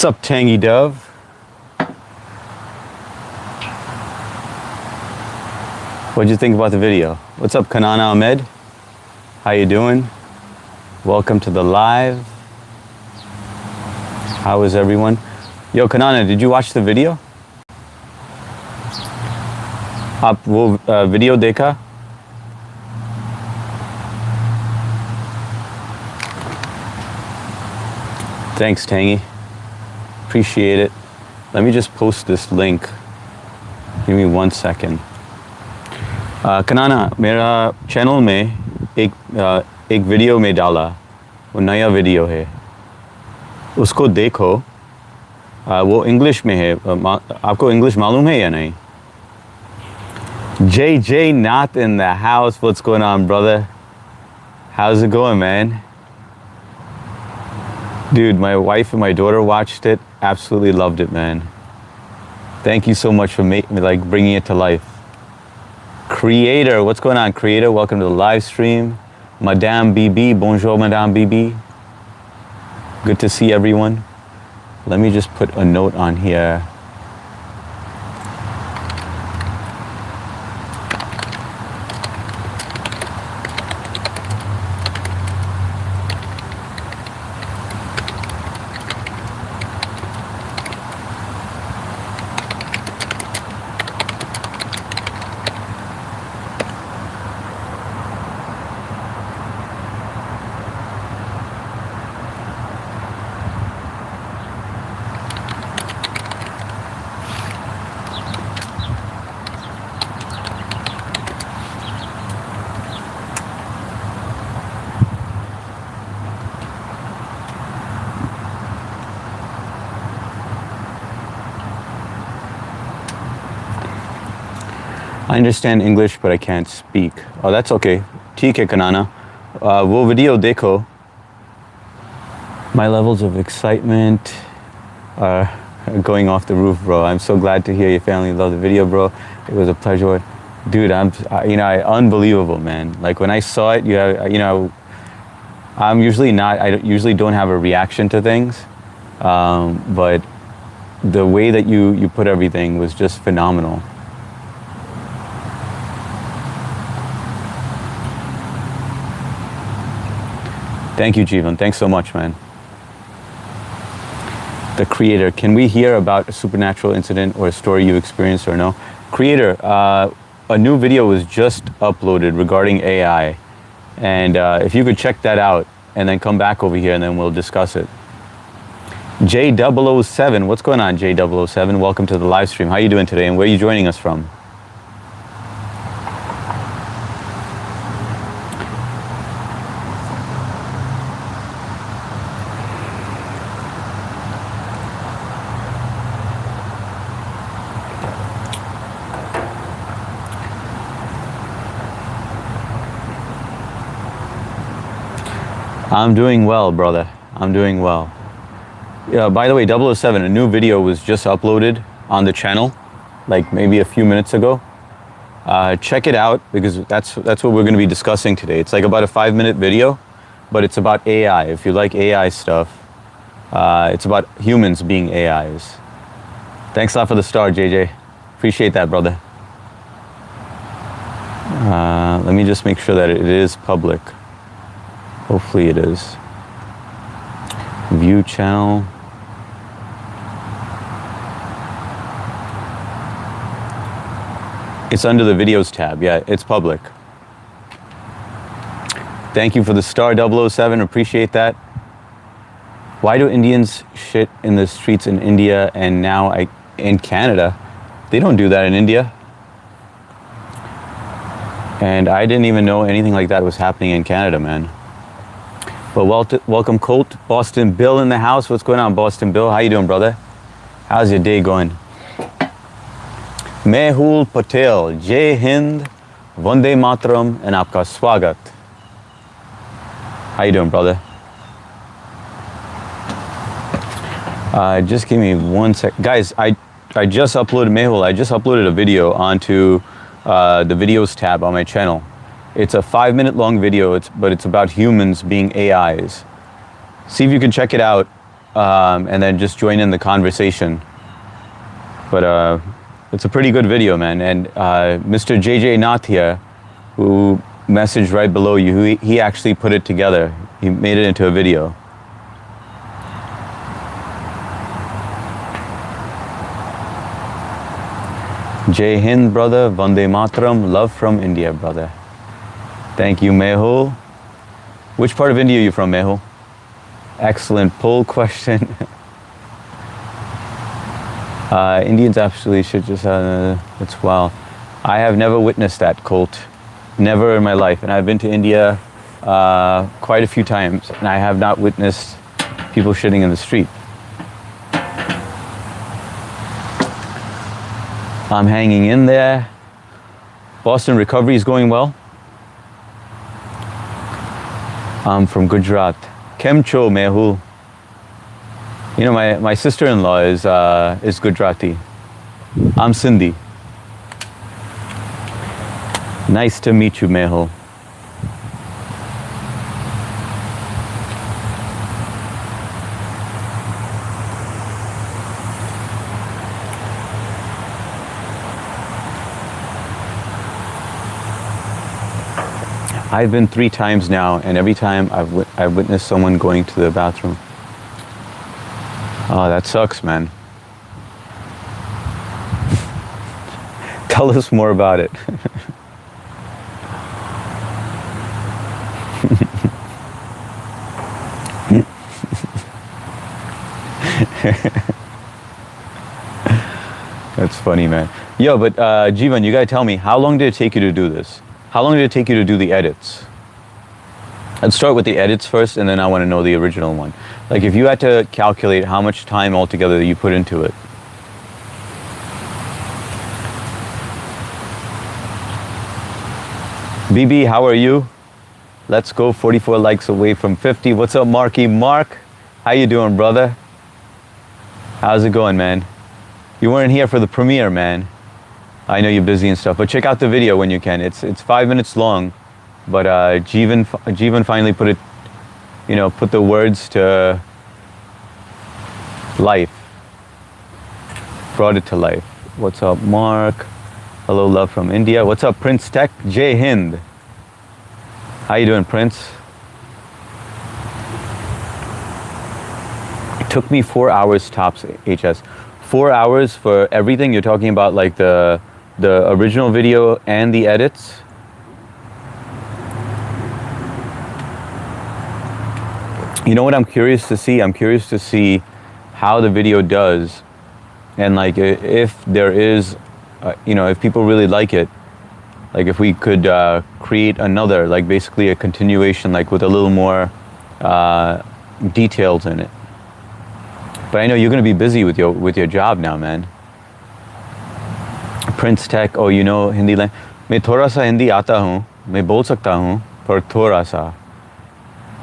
What's up, Tangy Dove? What'd you think about the video? What's up, Kanana Ahmed? How you doing? Welcome to the live. How is everyone? Yo, Kanana, did you watch the video? आप वो video देखा? Thanks, Tangy. Appreciate it. Let me just post this link. Give me 1 second. Kanana, मेरा channel में एक video में डाला, वो नया वीडियो है, उसको देखो। वो इंग्लिश में है, आपको इंग्लिश मालूम है या नहीं? JJ not in the house. What's going on, brother? How's it going, man? Dude, my wife and my daughter watched it. Absolutely loved it, man. Thank you so much for bringing it to life. Creator, what's going on, Creator? Welcome to the live stream. Madame BB, bonjour, Madame BB. Good to see everyone. Let me just put a note on here. I understand English, but I can't speak. Oh, that's okay. ठीक है, Kanana. वो video देखो. My levels of excitement are going off the roof, bro. I'm so glad to hear your family loved the video, bro. It was a pleasure. Dude, unbelievable, man. Like when I saw it, I usually don't have a reaction to things. But the way that you put everything was just phenomenal. Thank you, Jeevan. Thanks so much, man. The Creator, can we hear about a supernatural incident or a story you experienced or no? Creator, a new video was just uploaded regarding AI. And if you could check that out and then come back over here and then we'll discuss it. J007, what's going on, J007? Welcome to the live stream. How are you doing today and where are you joining us from? I'm doing well, brother. I'm doing well. Yeah, by the way, 007, a new video was just uploaded on the channel, like maybe a few minutes ago. Check it out because that's what we're going to be discussing today. It's like about a 5-minute video, but it's about AI. If you like AI stuff, it's about humans being AIs. Thanks a lot for the star, JJ. Appreciate that, brother. Let me just make sure that it is public. Hopefully it is. View channel. It's under the videos tab. Yeah, it's public. Thank you for the star, 007. Appreciate that. Why do Indians shit in the streets in India and now in Canada? They don't do that in India. And I didn't even know anything like that was happening in Canada, man. But welcome, Colt. Boston Bill in the house. What's going on, Boston Bill? How you doing, brother? How's your day going? Mehul Patel, Jai Hind, Vande Mataram, and Aapka Swagat. How you doing, brother? Just give me 1 sec. Guys, I just uploaded, Mehul, I just uploaded a video onto the videos tab on my channel. It's a 5-minute long video, but it's about humans being AIs. See if you can check it out and then just join in the conversation. But it's a pretty good video, man. And Mr. JJ Nath here, who messaged right below you, he actually put it together. He made it into a video. Jai Hind, brother. Vande Mataram. Love from India, brother. Thank you, Mehul. Which part of India are you from, Mehul? Excellent poll question. Indians absolutely should just, it's wild. I have never witnessed that, Colt. Never in my life. And I've been to India quite a few times, and I have not witnessed people shitting in the street. I'm hanging in there. Boston recovery is going well. I'm from Gujarat. Kemcho, Mehul. You know, my sister-in-law is Gujarati. I'm Sindhi. Nice to meet you, Mehul. I've been 3 times now, and every time I've witnessed someone going to the bathroom. Oh, that sucks, man. Tell us more about it. That's funny, man. Yo, but Jeevan, you gotta tell me, how long did it take you to do this? How long did it take you to do the edits? Let's start with the edits first, and then I want to know the original one. Like, if you had to calculate how much time altogether you put into it. BB, how are you? Let's go, 44 likes away from 50. What's up, Marky Mark? How you doing, brother? How's it going, man? You weren't here for the premiere, man. I know you're busy and stuff, but check out the video when you can. It's 5 minutes long, but Jeevan finally put it, you know, put the words to life. Brought it to life. What's up, Mark? Hello, love from India. What's up, Prince Tech? Jai Hind. How you doing, Prince? It took me 4 hours tops, HS. 4 hours for everything? You're talking about like the original video and the edits? You know what I'm curious to see? I'm curious to see how the video does, and like if there is, you know, if people really like it, like if we could create another, like basically a continuation, like with a little more details in it. But I know you're going to be busy with your job now, man. Prince Tech, oh, you know Hindi language. मैं थोड़ा सा हिंदी आता हूँ, मैं बोल सकता हूँ, पर थोड़ा सा,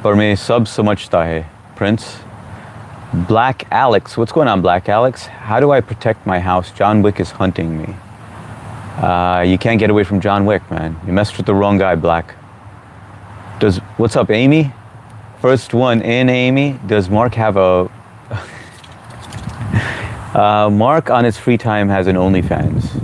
पर मैं सब समझता है. Prince. Black Alex, what's going on, Black Alex? How do I protect my house? John Wick is hunting me. You can't get away from John Wick, man. You messed with the wrong guy, Black. What's up, Amy? First one in, Amy. Does Mark have a... Mark on his free time has an OnlyFans.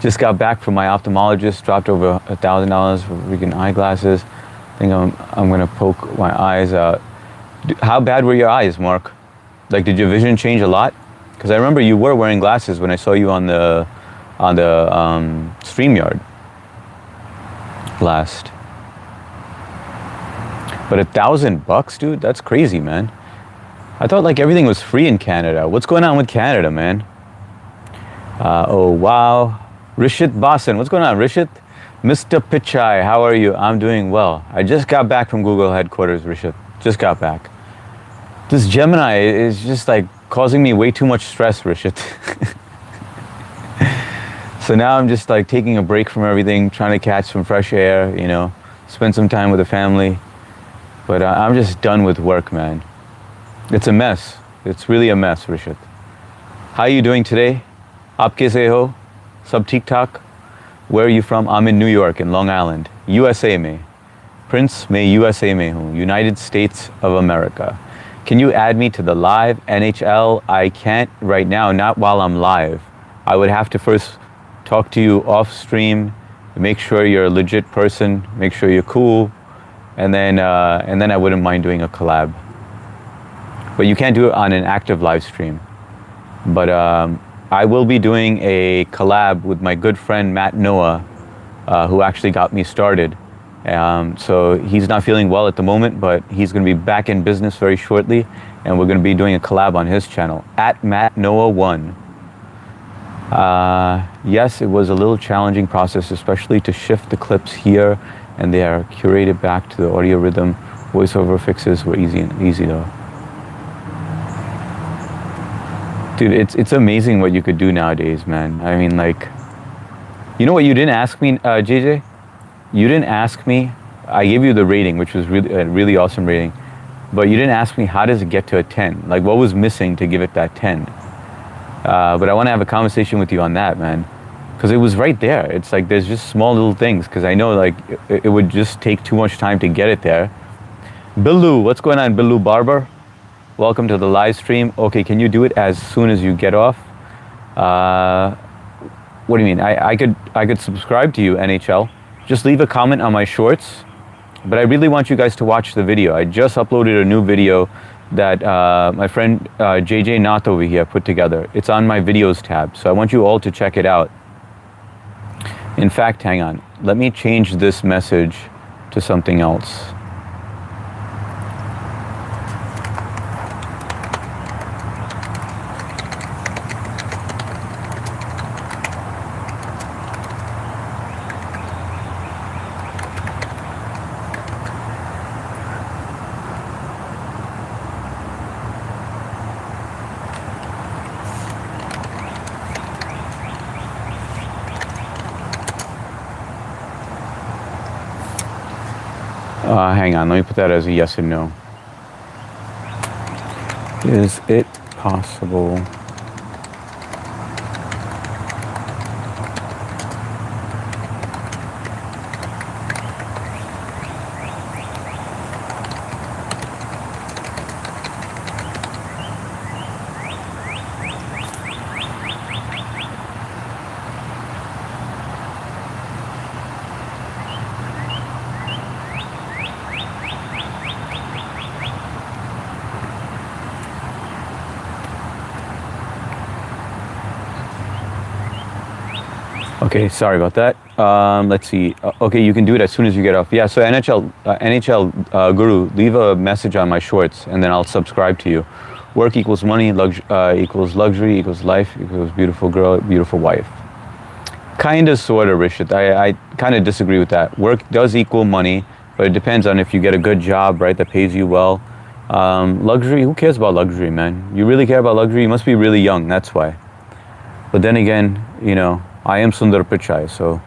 Just got back from my ophthalmologist, dropped over $1,000 for freaking eyeglasses. I think I'm gonna poke my eyes out. How bad were your eyes, Mark? Like, did your vision change a lot? Because I remember you were wearing glasses when I saw you on the StreamYard last. But $1,000, dude, that's crazy, man. I thought like everything was free in Canada. What's going on with Canada, man? Oh, wow. Rishit Basan, what's going on, Rishit? Mr. Pichai, how are you? I'm doing well. I just got back from Google headquarters, Rishit. Just got back. This Gemini is just like causing me way too much stress, Rishit. So now I'm just like taking a break from everything, trying to catch some fresh air, you know, spend some time with the family. But I'm just done with work, man. It's a mess. It's really a mess, Rishit. How are you doing today? Aap kaise ho? Sab theek thak? Where are you from? I'm in New York, in Long Island. USA mein. Prince, मैं USA में हूँ. United States of America. Can you add me to the live? NHL, I can't right now, not while I'm live. I would have to first talk to you off stream, make sure you're a legit person, make sure you're cool, and then I wouldn't mind doing a collab. But you can't do it on an active live stream. But I will be doing a collab with my good friend Matt Noah, who actually got me started. So he's not feeling well at the moment, but he's going to be back in business very shortly, and we're going to be doing a collab on his channel at Matt Noah 1. Yes, it was a little challenging process, especially to shift the clips here and there, curated back to the audio rhythm. Voiceover fixes were easy though. Dude, it's amazing what you could do nowadays, man. I mean, like, you know what you didn't ask me, JJ? You didn't ask me. I gave you the rating, which was really a really awesome rating, but you didn't ask me how does it get to a 10? Like, what was missing to give it that 10? But I want to have a conversation with you on that, man, because it was right there. It's like there's just small little things, because I know like it would just take too much time to get it there. Billu, what's going on, Billu Barber? Welcome to the live stream. Okay, can you do it as soon as you get off? What do you mean? I could subscribe to you, NHL. Just leave a comment on my shorts. But I really want you guys to watch the video. I just uploaded a new video that my friend JJ Nath over here put together. It's on my videos tab, so I want you all to check it out. In fact, hang on. Let me change this message to something else. Hang on, let me put that as a yes and no. Is it possible? Okay, sorry about that. Let's see. Okay, you can do it as soon as you get off. Yeah, so NHL Guru, leave a message on my shorts, and then I'll subscribe to you. Work equals money, equals luxury, equals life, equals beautiful girl, beautiful wife. Kind of, sort of, Rishit. I kind of disagree with that. Work does equal money, but it depends on if you get a good job, right, that pays you well. Luxury, who cares about luxury, man? You really care about luxury? You must be really young, that's why. But then again, you know, I am Sundar Pichai, so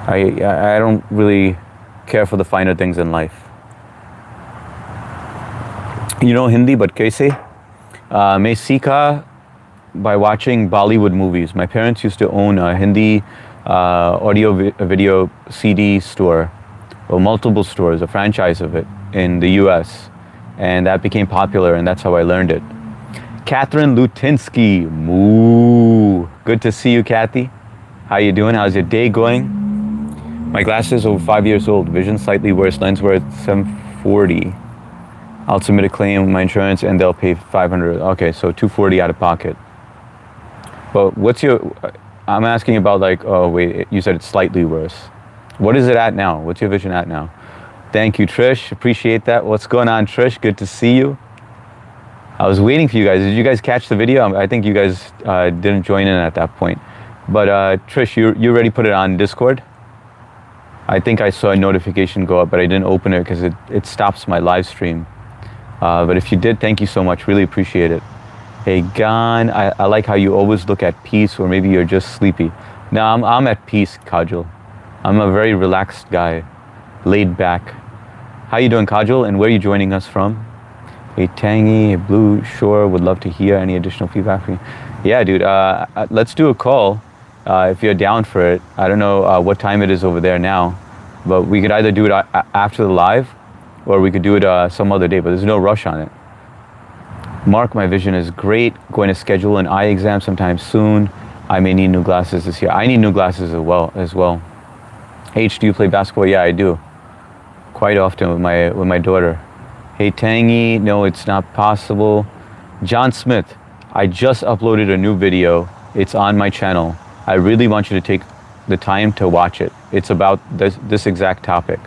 I don't really care for the finer things in life. You know Hindi, but kaise? Main seekha by watching Bollywood movies. My parents used to own a Hindi audio video CD store, or multiple stores, a franchise of it in the US, and that became popular, and that's how I learned it. Catherine Lutinsky, moo. Good to see you, Kathy. How you doing? How's your day going? My glasses over 5 years old. Vision slightly worse. Lens worth $740. I'll submit a claim with my insurance and they'll pay $500. Okay, so $240 out of pocket. But what's your? I'm asking about like. Oh wait, you said it's slightly worse. What is it at now? What's your vision at now? Thank you, Trish. Appreciate that. What's going on, Trish? Good to see you. I was waiting for you guys. Did you guys catch the video? I think you guys didn't join in at that point. But Trish, you already put it on Discord? I think I saw a notification go up, but I didn't open it because it stops my live stream. But if you did, thank you so much. Really appreciate it. Hey, Gan, I like how you always look at peace, or maybe you're just sleepy. No, I'm at peace, Kajal. I'm a very relaxed guy, laid back. How you doing, Kajal? And where are you joining us from? A Tangy, a Blue Shore, would love to hear any additional feedback from you. Yeah, dude, let's do a call if you're down for it. I don't know what time it is over there now, but we could either do it after the live, or we could do it some other day, but there's no rush on it. Mark, my vision is great. Going to schedule an eye exam sometime soon. I may need new glasses this year. I need new glasses as well. H, do you play basketball? Yeah, I do. Quite often with my daughter. Hey Tangy, no, it's not possible. John Smith, I just uploaded a new video. It's on my channel. I really want you to take the time to watch it. It's about this exact topic.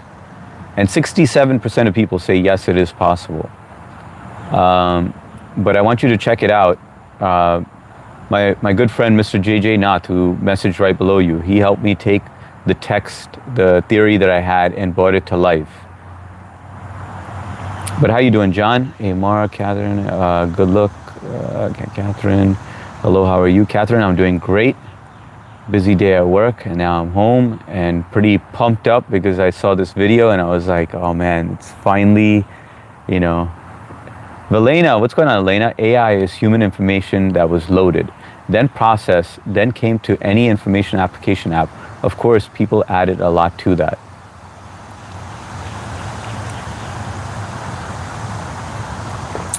And 67% of people say yes, it is possible. But I want you to check it out. My good friend, Mr. JJ Nath, who messaged right below you, he helped me take the text, the theory that I had, and brought it to life. But how you doing, John? Hey, Mara, Catherine, good look. Catherine, hello, how are you? Catherine, I'm doing great. Busy day at work, and now I'm home and pretty pumped up because I saw this video and I was like, oh man, it's finally, you know. Valena, what's going on, Elena? AI is human information that was loaded, then processed, then came to any information application app. Of course, people added a lot to that.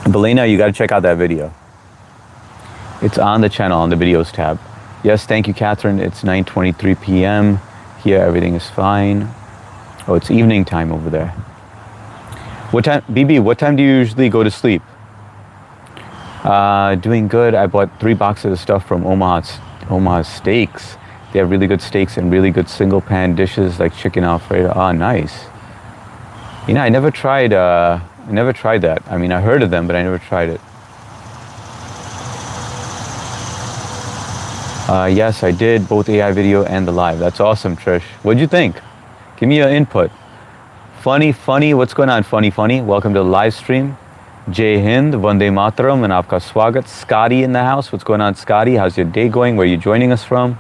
Valena, you got to check out that video. It's on the channel on the videos tab. Yes, thank you, Catherine. It's 9:23 p.m. Here, everything is fine. Oh, it's evening time over there. What time, BB, what time do you usually go to sleep? Doing good. I bought 3 boxes of stuff from Omaha Steaks. They have really good steaks and really good single pan dishes like chicken Alfredo. Ah, nice. You know, I never tried that. I mean, I heard of them, but I never tried it. Yes, I did both AI video and the live. That's awesome, Trish. What'd you think? Give me your input. Funny, what's going on, Funny? Welcome to the live stream. Jai Hind, Vande Mataram, and Aapka Swagat. Scotty in the house. What's going on, Scotty? How's your day going? Where are you joining us from?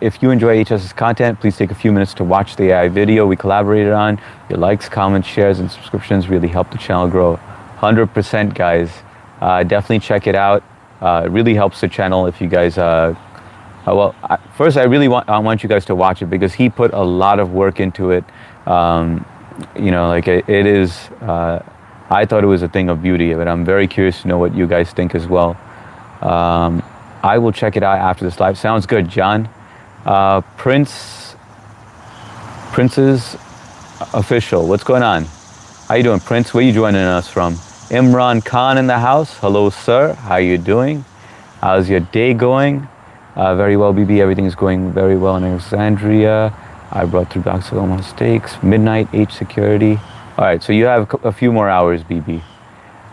If you enjoy HS's content, please take a few minutes to watch the AI video we collaborated on. Your likes, comments, shares, and subscriptions really help the channel grow. 100%, guys. Definitely check it out. It really helps the channel if you guys, first I want you guys to watch it because he put a lot of work into it. You know, like it is, I thought it was a thing of beauty, but I'm very curious to know what you guys think as well. I will check it out after this live. Sounds good, John. Prince's Official, what's going on? How you doing, Prince? Where you joining us from? Imran Khan in the house. Hello, sir. How you doing? How's your day going? Very well, BB. Everything is going very well in Alexandria. I brought 3 boxes of Omaha Steaks. Midnight, H security. All right, so you have a few more hours, BB.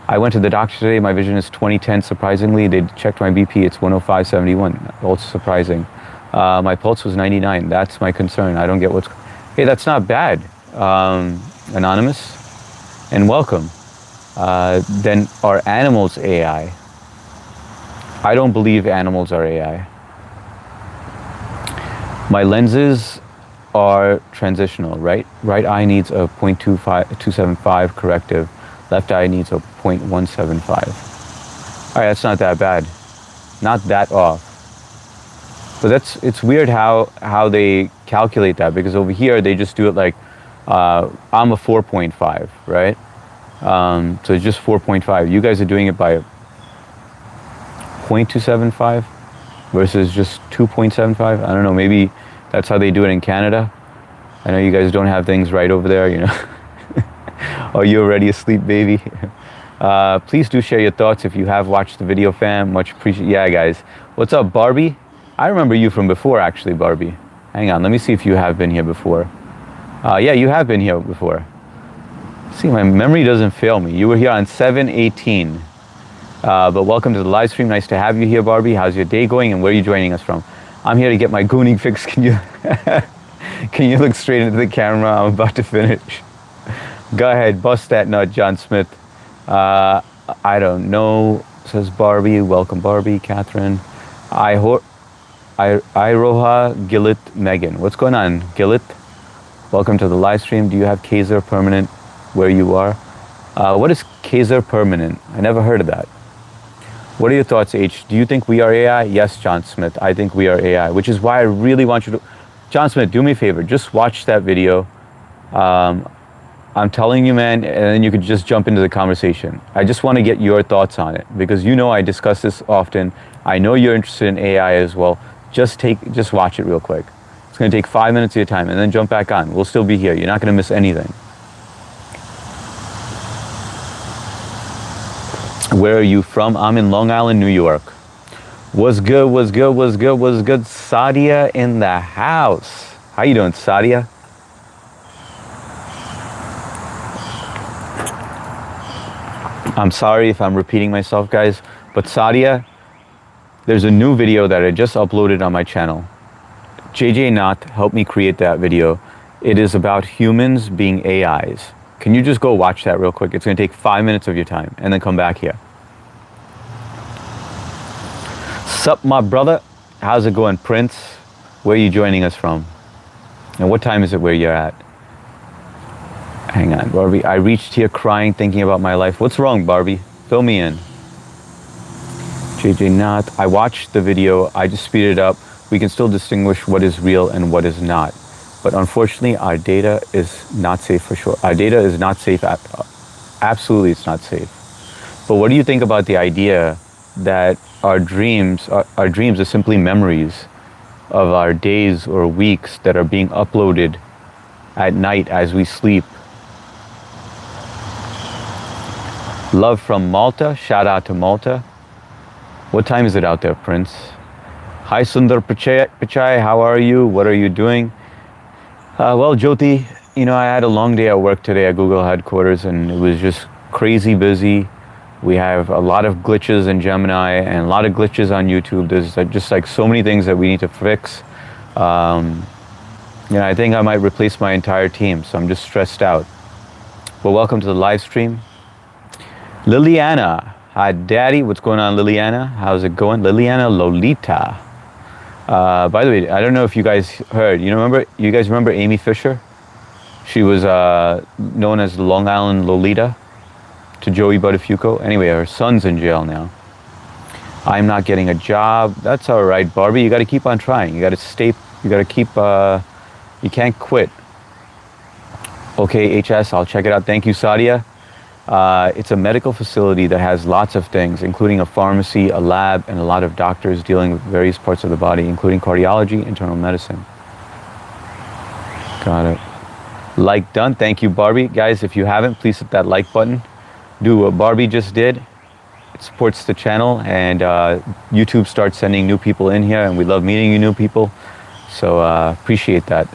I went to the doctor today. My vision is 20/10. Surprisingly, they checked my BP. It's 105/71. Also surprising. My pulse was 99. That's my concern. I don't get what's... Hey, that's not bad, Anonymous. And welcome. Then are animals AI? I don't believe animals are AI. My lenses are transitional, right? Right eye needs a 0.275 corrective. Left eye needs a 0.175. All right, that's not that bad. Not that off. But it's weird how they calculate that, because over here they just do it like, I'm a 4.5, right? So it's just 4.5. You guys are doing it by 0.275 versus just 2.75. I don't know, maybe that's how they do it in Canada. I know you guys don't have things right over there, you know. Oh, you're already asleep, baby. Please do share your thoughts if you have watched the video, fam. Much appreciated. Yeah, guys. What's up, Barbie? I remember you from before, actually, Barbie. Hang on, let me see if you have been here before. Yeah, you have been here before. See, my memory doesn't fail me. You were here on 7/18. But welcome to the live stream. Nice to have you here, Barbie. How's your day going, and where are you joining us from? I'm here to get my gooning fix. Can you can you look straight into the camera? I'm about to finish. Go ahead, bust that nut, John Smith. I don't know, says Barbie. Welcome, Barbie. Catherine. Iroha Gillit Megan. What's going on, Gillit? Welcome to the live stream. Do you have Kaiser Permanent where you are? What is Kaiser Permanent? I never heard of that. What are your thoughts, H? Do you think we are AI? Yes, John Smith. I think we are AI, which is why I really want you to... John Smith, do me a favor. Just watch that video. I'm telling you, man, and then you could just jump into the conversation. I just want to get your thoughts on it because you know I discuss this often. I know you're interested in AI as well. Just watch it real quick. It's going to take 5 minutes of your time and then jump back on. We'll still be here. You're not going to miss anything. Where are you from? I'm in Long Island, New York. What's good, what's good, what's good, what's good? Sadia in the house. How you doing, Sadia? I'm sorry if I'm repeating myself, guys, but Sadia, there's a new video that I just uploaded on my channel. JJ Knott helped me create that video. It is about humans being AIs. Can you just go watch that real quick? It's going to take 5 minutes of your time and then come back here. Sup, my brother? How's it going, Prince? Where are you joining us from? And what time is it where you're at? Hang on, Barbie. I reached here crying, thinking about my life. What's wrong, Barbie? Fill me in. JJ Knott. I watched the video. I just speeded it up. We can still distinguish what is real and what is not. But unfortunately, our data is not safe for sure. Our data is not safe. Absolutely, it's not safe. But what do you think about the idea that our dreams are simply memories of our days or weeks that are being uploaded at night as we sleep? Love from Malta. Shout out to Malta. What time is it out there, Prince? Hi, Sundar Pichai. How are you? What are you doing? Well, Jyoti, you know, I had a long day at work today at Google headquarters, and it was just crazy busy. We have a lot of glitches in Gemini and a lot of glitches on YouTube. There's just like so many things that we need to fix. You know, I think I might replace my entire team, so I'm just stressed out. But welcome to the live stream. Liliana. Hi, Daddy. What's going on, Liliana? How's it going? Liliana Lolita. By the way, I don't know if you guys heard. You guys remember Amy Fisher? She was known as Long Island Lolita to Joey Buttafuoco. Anyway, her son's in jail now. I'm not getting a job. That's all right, Barbie. You got to keep on trying. You got to stay. You got to keep. You can't quit. Okay, HS. I'll check it out. Thank you, Sadia. It's a medical facility that has lots of things, including a pharmacy, a lab, and a lot of doctors dealing with various parts of the body, including cardiology, internal medicine. Got it. Like done. Thank you, Barbie. Guys, if you haven't, please hit that like button. Do what Barbie just did. It supports the channel, and YouTube starts sending new people in here, and we love meeting you new people. So appreciate that.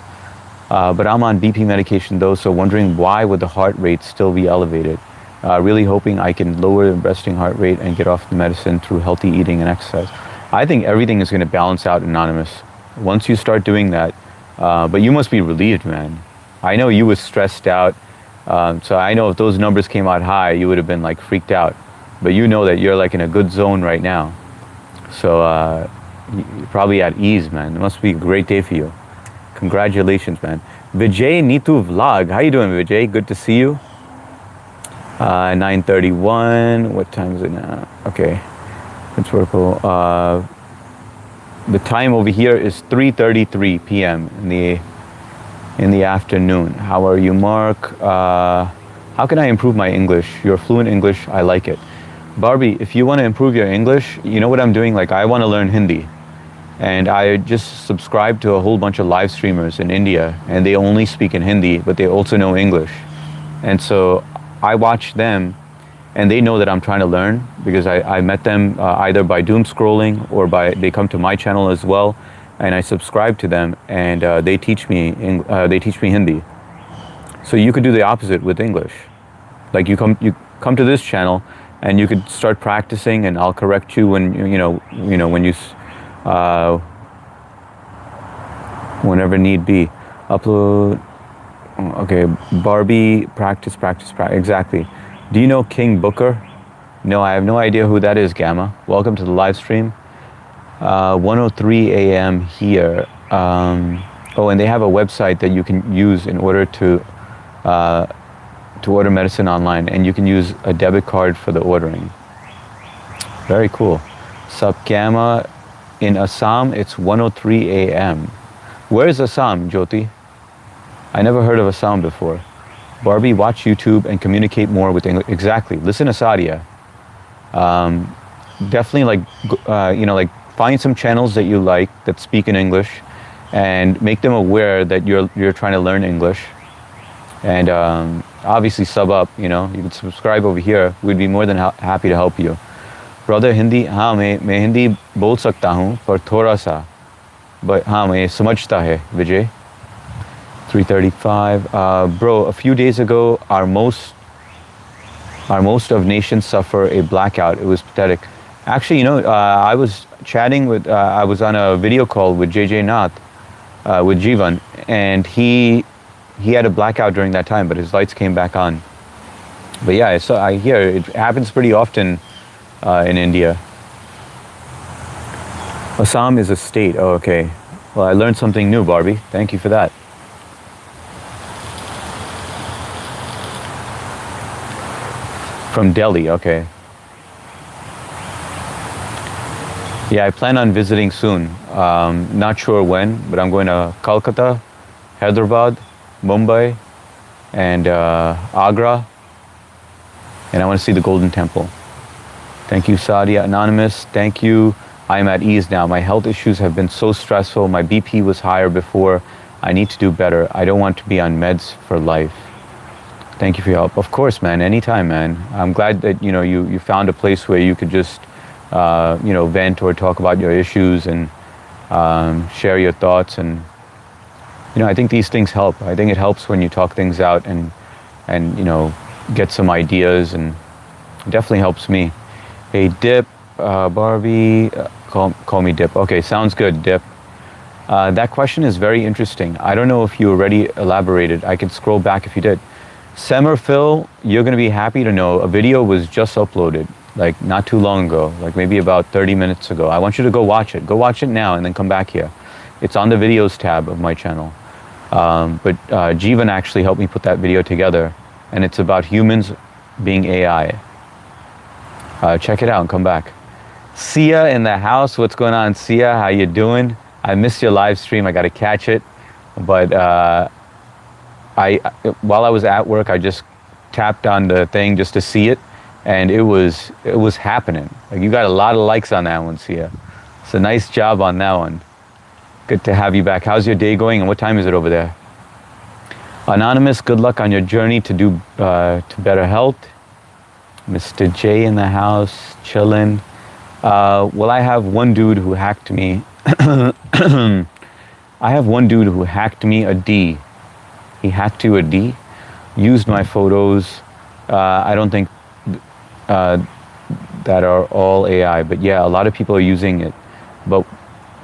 But I'm on BP medication though, so wondering why would the heart rate still be elevated? Really hoping I can lower the resting heart rate and get off the medicine through healthy eating and exercise. I think everything is going to balance out, Anonymous. Once you start doing that, but you must be relieved, man. I know you was stressed out, so I know if those numbers came out high, you would have been like freaked out. But you know that you're like in a good zone right now. So you're probably at ease, man. It must be a great day for you. Congratulations, man. Vijay Neetu Vlog. How you doing, Vijay? Good to see you. 9:31. What time is it now? Okay. It's workable. The time over here is 3:33 p.m. in the afternoon. How are you, Mark? How can I improve my English? You're fluent English. I like it. Barbie, if you want to improve your English, you know what I'm doing? Like, I want to learn Hindi. And I just subscribe to a whole bunch of live streamers in India, and they only speak in Hindi, but they also know English. And so I watch them, and they know that I'm trying to learn because I met them either by doom scrolling or they come to my channel as well, and I subscribe to them, and they teach me Hindi. So you could do the opposite with English. Like you come to this channel, and you could start practicing, and I'll correct you when when you. Whenever need be. Upload. Okay, Barbie, practice. Exactly. Do you know King Booker? No, I have no idea who that is, Gamma. Welcome to the live stream. 1:03 a.m. here. Oh, and they have a website that you can use in order to order medicine online, and you can use a debit card for the ordering. Very cool. Sup, Gamma. In Assam, it's 1:03 a.m. Where is Assam, Jyoti? I never heard of Assam before. Barbie, watch YouTube and communicate more with English. Exactly. Listen to Sadia. Definitely like find some channels that you like that speak in English and make them aware that you're trying to learn English. And obviously sub up, you can subscribe over here. We'd be more than happy to help you. Brother, Hindi, हाँ मैं हिंदी बोल सकता हूँ पर थोड़ा सा, but हाँ मैं समझता है विजय. 335. Bro, a few days ago, our most of nations suffer a blackout. It was pathetic. Actually, I was chatting with, I was on a video call with JJ Nath, with Jivan, and he had a blackout during that time, but his lights came back on. But yeah, so I hear it happens pretty often in India. Assam is a state. Oh, okay. Well, I learned something new, Barbie. Thank you for that. From Delhi, okay. Yeah, I plan on visiting soon. Not sure when, but I'm going to Kolkata, Hyderabad, Mumbai, and Agra. And I want to see the Golden Temple. Thank you, Sadia Anonymous. Thank you. I am at ease now. My health issues have been so stressful. My BP was higher before. I need to do better. I don't want to be on meds for life. Thank you for your help. Of course, man. Anytime, man. I'm glad that you found a place where you could just vent or talk about your issues and share your thoughts. And I think these things help. I think it helps when you talk things out and get some ideas, and it definitely helps me. Hey, Dip, Barbie, call me Dip. Okay, sounds good, Dip. That question is very interesting. I don't know if you already elaborated. I can scroll back if you did. Semer Phil, you're going to be happy to know a video was just uploaded, like not too long ago, like maybe about 30 minutes ago. I want you to go watch it. Go watch it now and then come back here. It's on the videos tab of my channel. But Jeevan actually helped me put that video together, and it's about humans being AI. Check it out and come back. Sia in the house. What's going on, Sia? How you doing? I missed your live stream. I got to catch it. But while I was at work, I just tapped on the thing just to see it, and it was happening. Like, you got a lot of likes on that one, Sia. So nice job on that one. Good to have you back. How's your day going, and what time is it over there? Anonymous, good luck on your journey to better health. Mr. J in the house, chillin'. Well, I have one dude who hacked me. I have one dude who hacked me a D. He hacked to a D, used my photos. I don't think that are all AI, but yeah, a lot of people are using it. But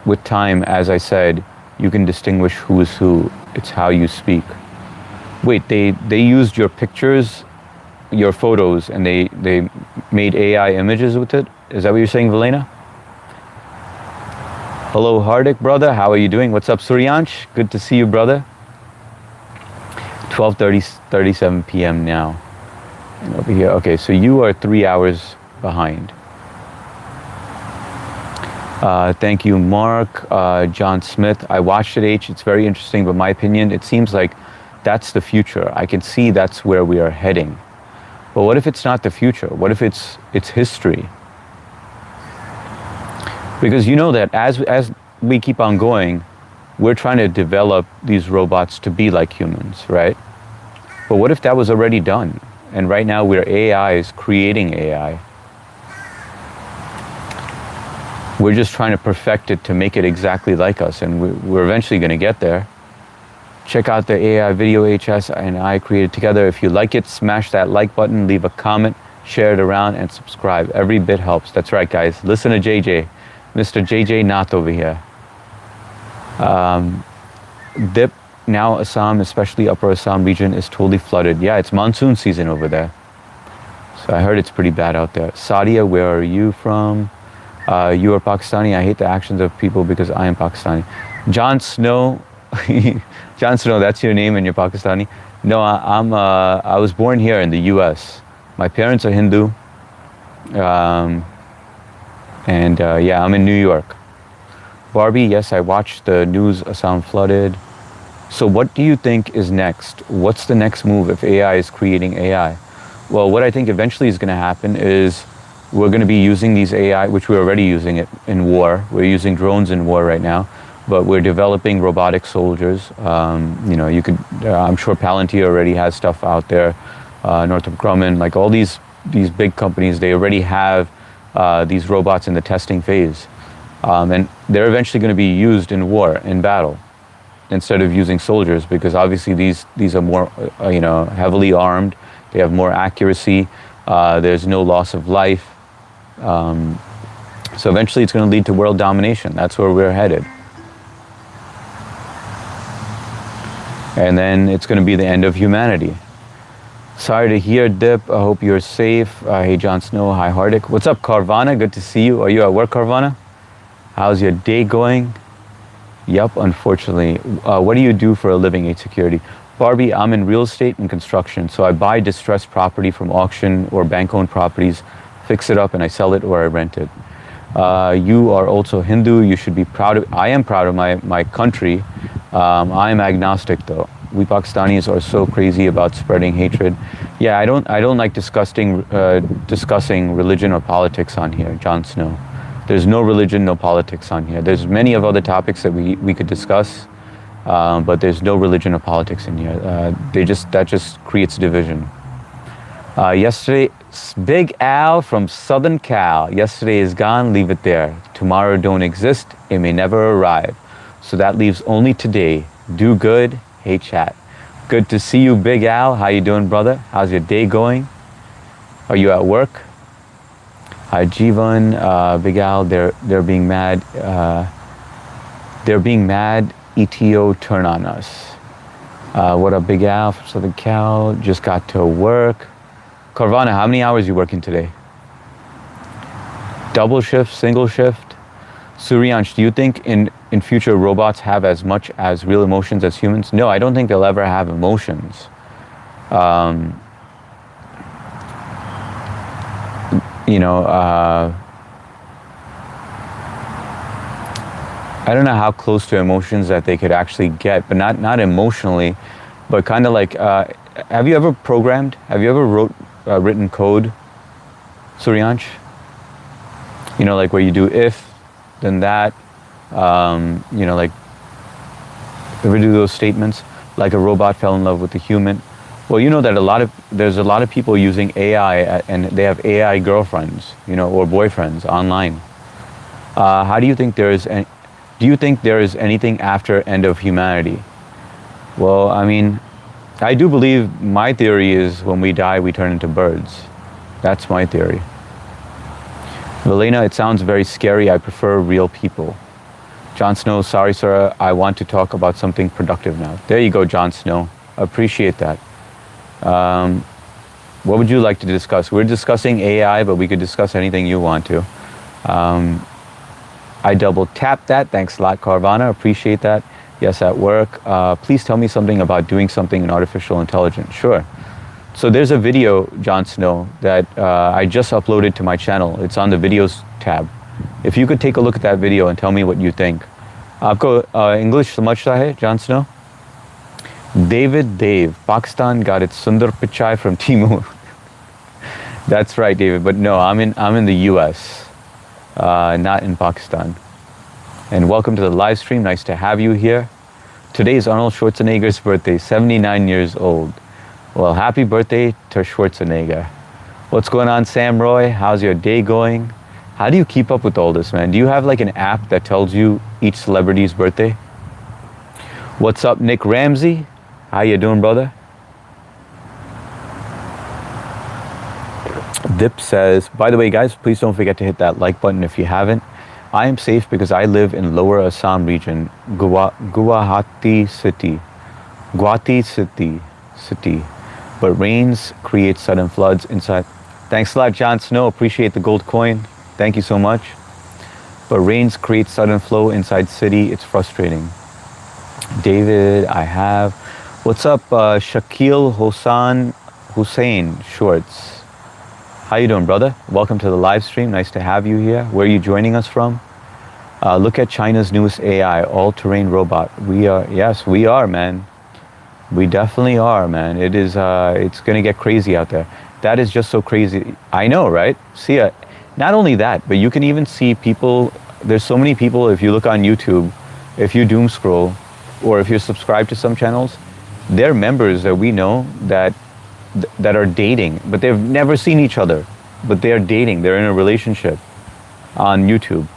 with time, as I said, you can distinguish who is who. It's how you speak. Wait, they used your pictures, your photos, and they made AI images with it? Is that what you're saying, Valena? Hello, Hardik, brother. How are you doing? What's up, Suryansh? Good to see you, brother. 12:37 p.m. now. And over here. Okay, so you are 3 hours behind. Thank you, Mark. John Smith. I watched it, H. It's very interesting, but my opinion, it seems like that's the future. I can see that's where we are heading. But what if it's not the future? What if it's history? Because you know that as we keep on going, we're trying to develop these robots to be like humans, right? But what if that was already done? And right now we're AIs creating AI. We're just trying to perfect it to make it exactly like us, and we're eventually going to get there. Check out the AI video HS and I created together. If you like it, smash that like button, leave a comment, share it around, and subscribe. Every bit helps. That's right, guys. Listen to JJ, Mr. JJ Nath over here. Dip, now Assam, especially Upper Assam region, is totally flooded. Yeah, it's monsoon season over there. So I heard it's pretty bad out there. Sadia, where are you from? You are Pakistani. I hate the actions of people because I am Pakistani. Jon Snow, Jon Snow, that's your name and you're Pakistani? No, I was born here in the US. My parents are Hindu. Yeah, I'm in New York. Barbie, yes, I watched the news, Assam flooded. So what do you think is next? What's the next move if AI is creating AI? Well, what I think eventually is going to happen is we're going to be using these AI, which we're already using it in war. We're using drones in war right now, but we're developing robotic soldiers. You could, I'm sure Palantir already has stuff out there. Northrop Grumman, like all these big companies, they already have these robots in the testing phase. And they're eventually going to be used in war, in battle, instead of using soldiers, because obviously these are more, heavily armed. They have more accuracy. There's no loss of life. So eventually it's going to lead to world domination. That's where we're headed. And then it's going to be the end of humanity. Sorry to hear, Dip. I hope you're safe. Hey, Jon Snow. Hi, Hardik. What's up, Carvana? Good to see you. Are you at work, Carvana? How's your day going? Yep, unfortunately. What do you do for a living, H Security? Barbie, I'm in real estate and construction, so I buy distressed property from auction or bank-owned properties, fix it up, and I sell it or I rent it. You are also Hindu. You should be proud of. I am proud of my country. I am agnostic, though. We Pakistanis are so crazy about spreading hatred. Yeah, I don't like discussing religion or politics on here, Jon Snow. There's no religion, no politics on here. There's many of other topics that we could discuss. But there's no religion or politics in here. That just creates division. Yesterday, Big Al from Southern Cal. Yesterday is gone, leave it there. Tomorrow don't exist, it may never arrive. So that leaves only today. Do good, hey chat. Good to see you, Big Al. How you doing, brother? How's your day going? Are you at work? Hi, Jivan, Big Al. They're being mad. They're being mad. ETO turn on us. What up, Big Al from Southern Cal? Just got to work. Carvana, how many hours are you working today? Double shift, single shift? Suryansh, do you think in future robots have as much as real emotions as humans? No, I don't think they'll ever have emotions. I don't know how close to emotions that they could actually get, but not emotionally, but kind of like, have you ever programmed? Have you ever written code, Suryansh? Like where you do if, then that, like, ever do those statements? Like a robot fell in love with a human. Well, you know that there's a lot of people using AI and they have AI girlfriends, or boyfriends online. How do you think do you think there is anything after end of humanity? Well, I mean, I do believe my theory is when we die, we turn into birds. That's my theory. Velena, it sounds very scary. I prefer real people. Jon Snow, sorry, sir. I want to talk about something productive now. There you go, Jon Snow. Appreciate that. What would you like to discuss? We're discussing AI, but we could discuss anything you want to. I double tapped that. Thanks a lot, Carvana. Appreciate that. Yes, at work. Please tell me something about doing something in artificial intelligence. Sure. So there's a video, Jon Snow, that I just uploaded to my channel. It's on the videos tab. If you could take a look at that video and tell me what you think. Aapko English samajhta hai, Jon Snow? Dave, Pakistan got its Sundar Pichai from Timur. That's right, David. But no, I'm in the U.S., not in Pakistan. And welcome to the live stream. Nice to have you here. Today is Arnold Schwarzenegger's birthday, 79 years old. Well, happy birthday to Schwarzenegger. What's going on, Sam Roy? How's your day going? How do you keep up with all this, man? Do you have like an app that tells you each celebrity's birthday? What's up, Nick Ramsey? How you doing, brother? Dip says, by the way, guys, please don't forget to hit that like button if you haven't. I am safe because I live in Lower Assam region, Guwahati city. But rains create sudden floods inside. Thanks a lot, Jon Snow. Appreciate the gold coin. Thank you so much. But rains create sudden flow inside city. It's frustrating. David, I have. What's up, Shakil Hussein Shorts? How you doing, brother? Welcome to the live stream. Nice to have you here. Where are you joining us from? Look at China's newest AI, all-terrain robot. Yes, we are, man. We definitely are, man. It is, it's gonna get crazy out there. That is just so crazy. I know, right? See, not only that, but you can even see people, there's so many people, if you look on YouTube, if you doom scroll, or if you're subscribed to some channels, they're members that we know that are dating, but they've never seen each other, but they're dating, they're in a relationship on YouTube.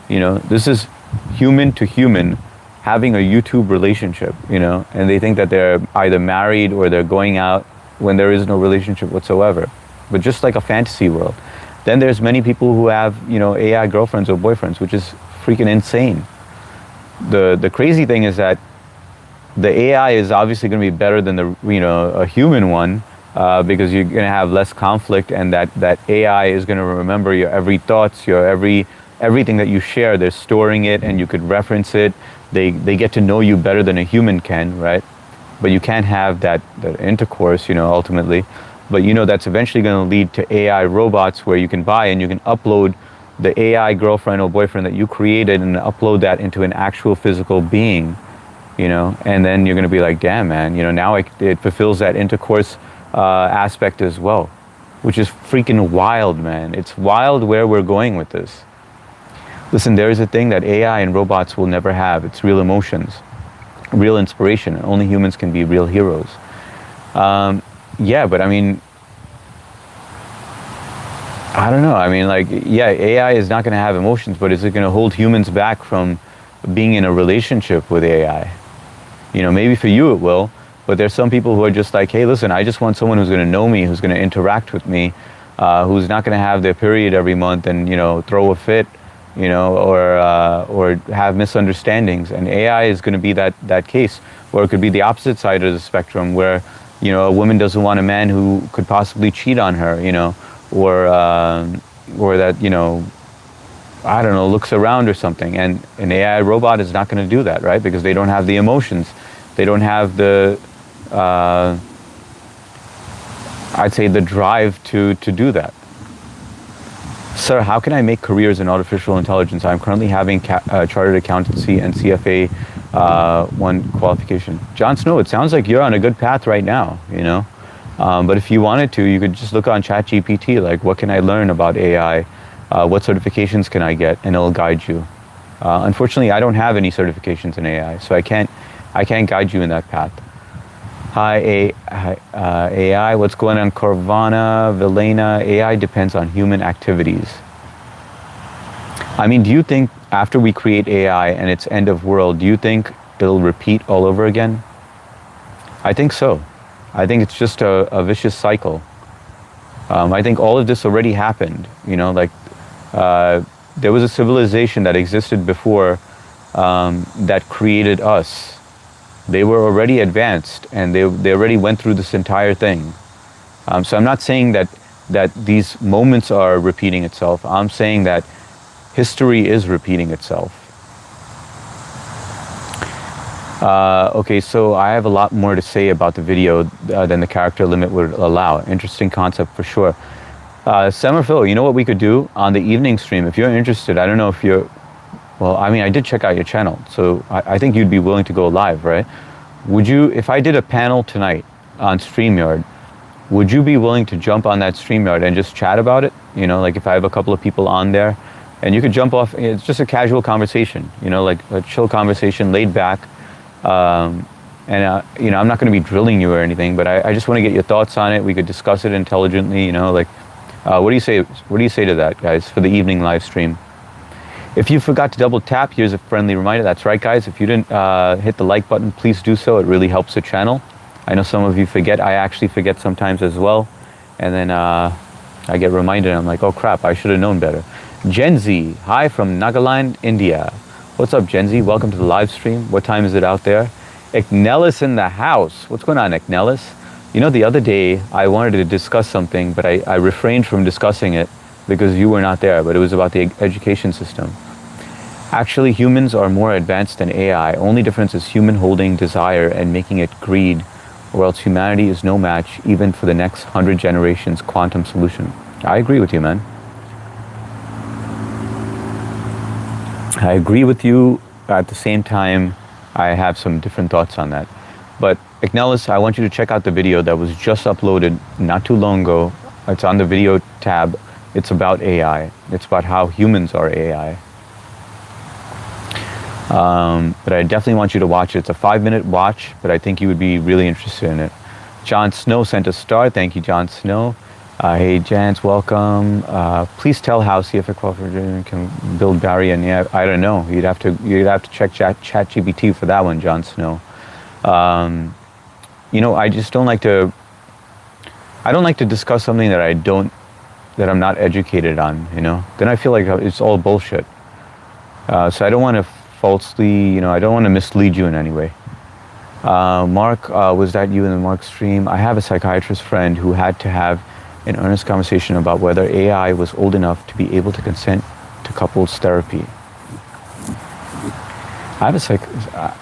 You know, this is human to human having a YouTube relationship, you know, and they think that they're either married or they're going out when there is no relationship whatsoever, but just like a fantasy world. Then there's many people who have, you know, AI girlfriends or boyfriends, which is freaking insane. The crazy thing is that the AI is obviously going to be better than the, you know, a human one, because you're going to have less conflict, and that AI is going to remember your every thoughts, your everything that you share. They're storing it, and you could reference it. They get to know you better than a human can, right? But you can't have that intercourse, you know, ultimately. But you know that's eventually going to lead to AI robots where you can buy and you can upload the AI girlfriend or boyfriend that you created and upload that into an actual physical being, you know. And then you're going to be like, damn, man, you know, now it fulfills that intercourse aspect as well, which is freaking wild, man. It's wild where we're going with this. Listen, there is a thing that AI and robots will never have. It's real emotions, real inspiration. Only humans can be real heroes. Yeah, but I mean, I don't know. I mean, like, yeah, AI is not going to have emotions, but is it going to hold humans back from being in a relationship with AI? You know, maybe for you it will, but there's some people who are just like, hey, listen, I just want someone who's going to know me, who's going to interact with me, who's not going to have their period every month and, you know, throw a fit, you know, or have misunderstandings. And AI is going to be that case. Or it could be the opposite side of the spectrum where, you know, a woman doesn't want a man who could possibly cheat on her, you know, or that, you know, I don't know, looks around or something. And an AI robot is not going to do that, right? Because they don't have the emotions. They don't have the, I'd say, the drive to do that. Sir, how can I make careers in artificial intelligence? I'm currently having chartered accountancy and CFA 1 qualification. Jon Snow, it sounds like you're on a good path right now, you know. But if you wanted to, you could just look on ChatGPT, like, what can I learn about AI? What certifications can I get? And it'll guide you. Unfortunately, I don't have any certifications in AI, so I can't guide you in that path. Hi, AI, what's going on? Corvana, Vilena, AI depends on human activities. I mean, do you think after we create AI and its end of world, do you think it'll repeat all over again? I think so. I think it's just a vicious cycle. I think all of this already happened, you know, like there was a civilization that existed before that created us. They were already advanced and they already went through this entire thing. So I'm not saying that these moments are repeating itself. I'm saying that history is repeating itself. Okay, so I have a lot more to say about the video than the character limit would allow. Interesting concept for sure. Semerphil, you know what we could do on the evening stream? If you're interested, I don't know if you're, well, I mean, I did check out your channel, so I think you'd be willing to go live, right? Would you, if I did a panel tonight on StreamYard, would you be willing to jump on that StreamYard and just chat about it? You know, like if I have a couple of people on there, and you could jump off, it's just a casual conversation, you know, like a chill conversation, laid back. You know, I'm not going to be drilling you or anything, but I just want to get your thoughts on it. We could discuss it intelligently, you know, like, what do you say? What do you say to that, guys, for the evening live stream? If you forgot to double tap, here's a friendly reminder. That's right, guys. If you didn't hit the like button, please do so. It really helps the channel. I know some of you forget. I actually forget sometimes as well. And then I get reminded, and I'm like, oh crap, I should have known better. Gen Z, hi from Nagaland, India. What's up, Gen Z? Welcome to the live stream. What time is it out there? Eknelis in the house. What's going on, Eknelis? You know, the other day I wanted to discuss something, but I refrained from discussing it because you were not there, but it was about the education system. Actually, humans are more advanced than AI. Only difference is human holding desire and making it greed, or else humanity is no match even for the next 100 generations quantum solution. I agree with you, man. I agree with you. At the same time, I have some different thoughts on that. But Ignelis, I want you to check out the video that was just uploaded not too long ago. It's on the video tab. It's about AI. It's about how humans are AI. But I definitely want you to watch it. It's a 5-minute watch, but I think you would be really interested in it. John Snow sent a star. Thank you, John Snow. Hey, Jans, welcome. Please tell how CFA can build barrier. And yeah, I don't know. You'd have to check ChatGPT for that one, John Snow. You know, I just don't like to. I don't like to discuss something that I'm not educated on. You know, then I feel like it's all bullshit. So I don't want to falsely, I don't want to mislead you in any way. Mark, was that you in the Mark stream? I have a psychiatrist friend who had to have an earnest conversation about whether AI was old enough to be able to consent to couples therapy. I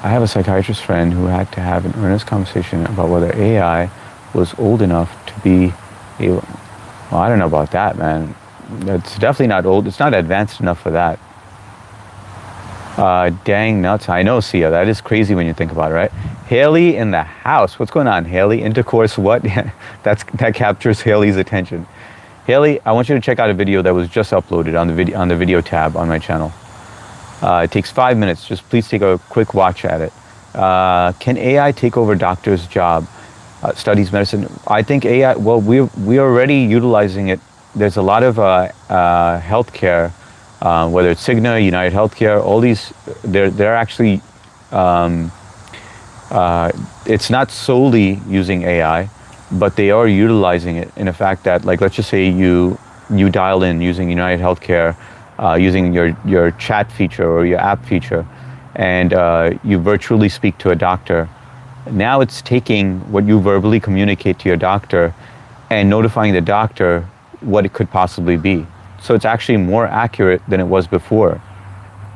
have a psychiatrist friend who had to have an earnest conversation about whether AI was old enough to be able. Well, I don't know about that, man. It's definitely not old. It's not advanced enough for that. Dang nuts. I know, Sia. That is crazy when you think about it, right? Haley in the house. What's going on, Haley? Intercourse, what? That captures Haley's attention. Haley, I want you to check out a video that was just uploaded on the video tab on my channel. It takes 5 minutes. Just please take a quick watch at it. Can AI take over doctors' job? Studies medicine. I think AI. Well, we're already utilizing it. There's a lot of healthcare. Whether it's Cigna, United Healthcare, all these, they're actually, it's not solely using AI, but they are utilizing it in the fact that, like, let's just say you dial in using United Healthcare, using your chat feature or your app feature, and you virtually speak to a doctor. Now it's taking what you verbally communicate to your doctor and notifying the doctor what it could possibly be. So it's actually more accurate than it was before,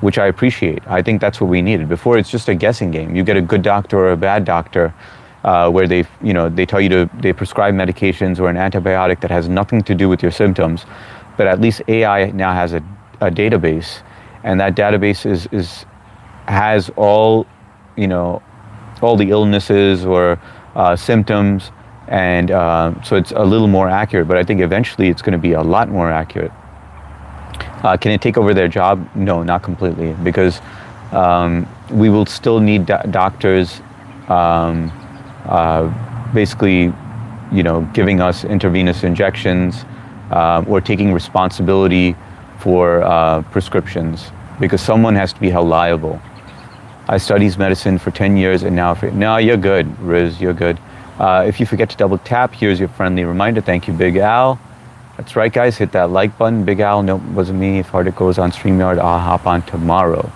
which I appreciate. I think that's what we needed. Before, it's just a guessing game. You get a good doctor or a bad doctor, where they tell you they prescribe medications or an antibiotic that has nothing to do with your symptoms. But at least AI now has a database, and that database has all the illnesses or symptoms, and so it's a little more accurate. But I think eventually it's going to be a lot more accurate. Can it take over their job? No, not completely, because we will still need doctors basically, giving us intravenous injections or taking responsibility for prescriptions, because someone has to be held liable. I studied medicine for 10 years and now, no, you're good, Riz, you're good. If you forget to double tap, here's your friendly reminder. Thank you, Big Al. That's right, guys. Hit that like button. Big Al, no, wasn't me. If Hardik goes on StreamYard, I'll hop on tomorrow.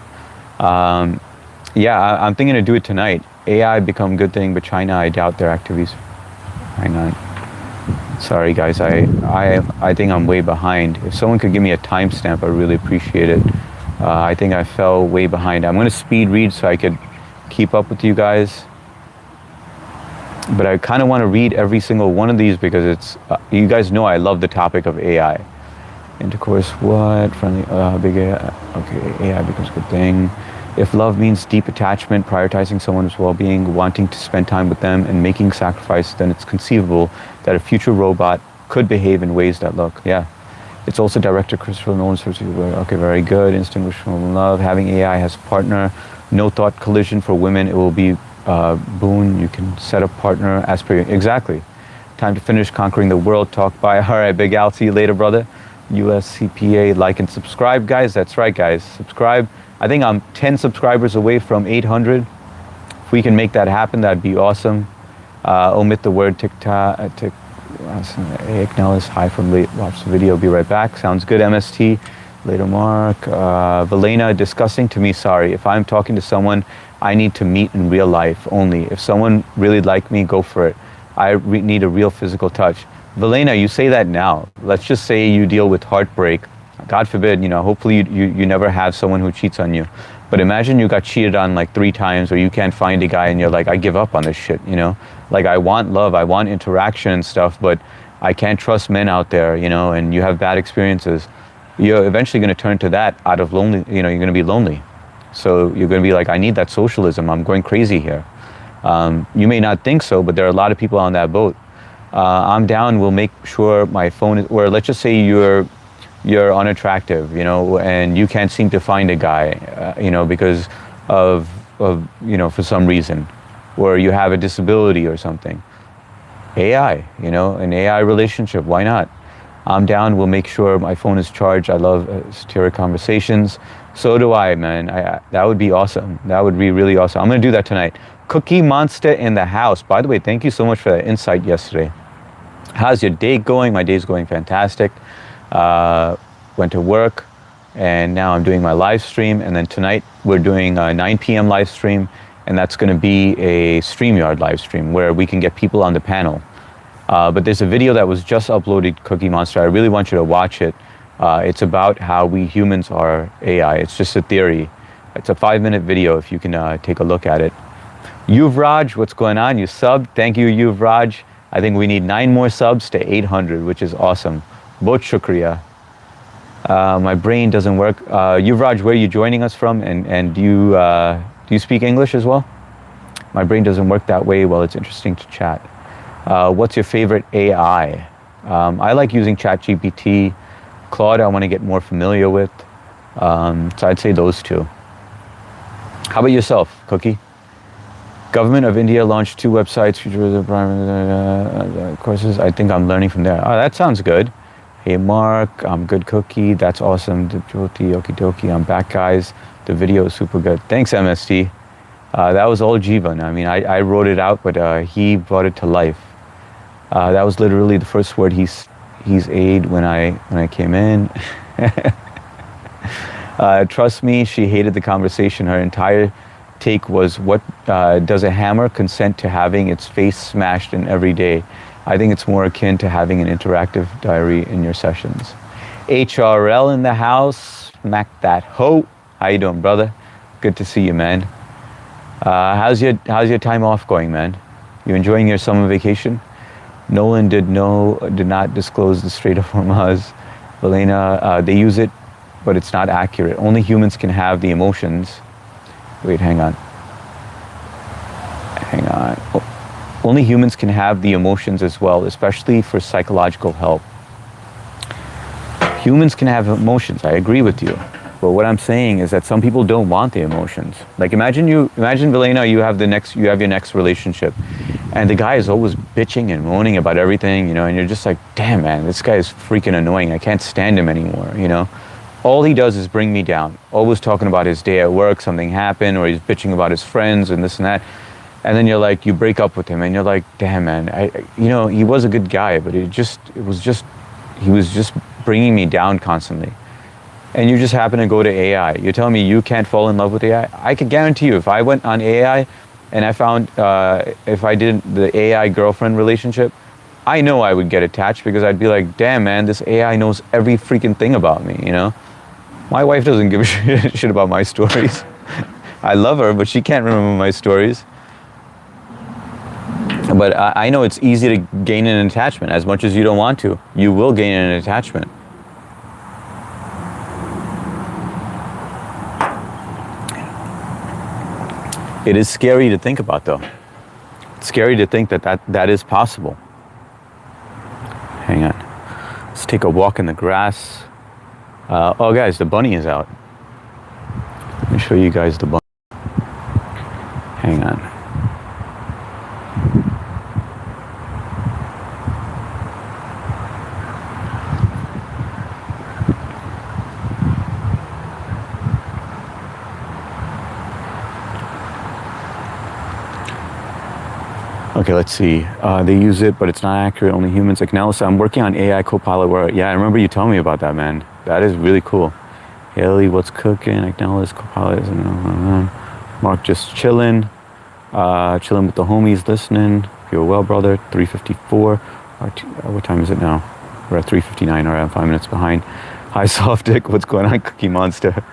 Yeah, I'm thinking to do it tonight. AI become a good thing, but China, I doubt their activities. Why not? Sorry, guys. I think I'm way behind. If someone could give me a timestamp, I'd really appreciate it. I think I fell way behind. I'm going to speed read so I could keep up with you guys. But I kind of want to read every single one of these because it's, you guys know I love the topic of AI. Intercourse, what? Friendly, big AI. Okay, AI becomes a good thing. If love means deep attachment, prioritizing someone's well-being, wanting to spend time with them, and making sacrifice, then it's conceivable that a future robot could behave in ways that look, yeah. It's also director Christopher Nolan's, okay, very good. Instant wish from love. Having AI as a partner, no thought collision for women. It will be boon. You can set a partner as per your, exactly. Time to finish conquering the world. Talk by. All right, Big Al. See you later, brother. USCPA, like and subscribe, guys. That's right, guys. Subscribe. I think I'm 10 subscribers away from 800. If we can make that happen, that'd be awesome. Omit the word TikTok. Acknowledge hi from late. Watch the video. Be right back. Sounds good. MST. Later, Mark. Valena, disgusting to me. Sorry. If I'm talking to someone I need to meet in real life only. If someone really like me, go for it. I need a real physical touch. Valena, you say that now. Let's just say you deal with heartbreak. God forbid, hopefully you never have someone who cheats on you. But imagine you got cheated on like 3 times, or you can't find a guy and you're like, I give up on this shit, Like, I want love, I want interaction and stuff, but I can't trust men out there, and you have bad experiences. you're eventually going to turn to that out of lonely, you're going to be lonely. So you're going to be like, I need that socialism. I'm going crazy here. You may not think so, but there are a lot of people on that boat. I'm down. We'll make sure my phone is, or let's just say you're unattractive, and you can't seem to find a guy, because of for some reason, or you have a disability or something. AI, an AI relationship. Why not? I'm down. We'll make sure my phone is charged. I love satiric conversations. So do I, man. That would be awesome. That would be really awesome. I'm going to do that tonight. Cookie Monster in the house. By the way, thank you so much for that insight yesterday. How's your day going? My day's going fantastic. Went to work, and now I'm doing my live stream. And then tonight we're doing a 9 p.m. live stream, and that's going to be a StreamYard live stream where we can get people on the panel. But there's a video that was just uploaded, Cookie Monster. I really want you to watch it. It's about how we humans are AI. It's just a theory. It's a 5-minute video if you can take a look at it. Yuvraj, what's going on? You subbed. Thank you, Yuvraj. I think we need 9 more subs to 800, which is awesome. Bahut shukriya. My brain doesn't work. Yuvraj, where are you joining us from? And do you speak English as well? My brain doesn't work that way. Well, it's interesting to chat. What's your favorite AI? I like using ChatGPT. Claude, I want to get more familiar with. So I'd say those two. How about yourself, Cookie? Government of India launched 2 websites, future courses. I think I'm learning from there. Oh, that sounds good. Hey, Mark, I'm good, Cookie. That's awesome. Jyoti, okie dokie. I'm back, guys. The video is super good. Thanks, MST. That was all Jeevan. I mean, I wrote it out, but he brought it to life. That was literally the first word he's aid when I came in. Trust me, she hated the conversation. Her entire take was, what does a hammer consent to having its face smashed in every day? I think it's more akin to having an interactive diary in your sessions. HRL in the house. Smack that hoe. How you doing, brother? Good to see you, man. How's your time off going, man? You enjoying your summer vacation? Nolan did not disclose the Strait of Hormuz. Elena, they use it, but it's not accurate. Only humans can have the emotions. Wait, hang on. Oh. Only humans can have the emotions as well, especially for psychological help. Humans can have emotions, I agree with you. But what I'm saying is that some people don't want the emotions. Like imagine Vilena, you have your next relationship, and the guy is always bitching and moaning about everything, and you're just like, damn man, this guy is freaking annoying. I can't stand him anymore, All he does is bring me down. Always talking about his day at work, something happened, or he's bitching about his friends and this and that. And then you break up with him, and you're like, damn man, he was a good guy, but he was just bringing me down constantly. And you just happen to go to AI. You're telling me you can't fall in love with AI? I can guarantee you, if I went on AI and I found, if I did the AI girlfriend relationship, I know I would get attached, because I'd be like, damn man, this AI knows every freaking thing about me, My wife doesn't give a shit about my stories. I love her, but she can't remember my stories. But I know it's easy to gain an attachment. As much as you don't want to, you will gain an attachment. It is scary to think about, though. It's scary to think that is possible. Hang on. Let's take a walk in the grass. Oh, guys, the bunny is out. Let me show you guys the bunny. Hang on. Okay, let's see. They use it, but it's not accurate. Only humans. Like now, so I'm working on AI Copilot. Where, yeah, I remember you telling me about that, man. That is really cool. Haley, what's cooking? Acknowledge Copilot. Mark, just chilling. Chilling with the homies, listening. Feel well, brother. 3:54. What time is it now? We're at 3:59. All right, I'm 5 minutes behind. Hi, Softick. What's going on, Cookie Monster?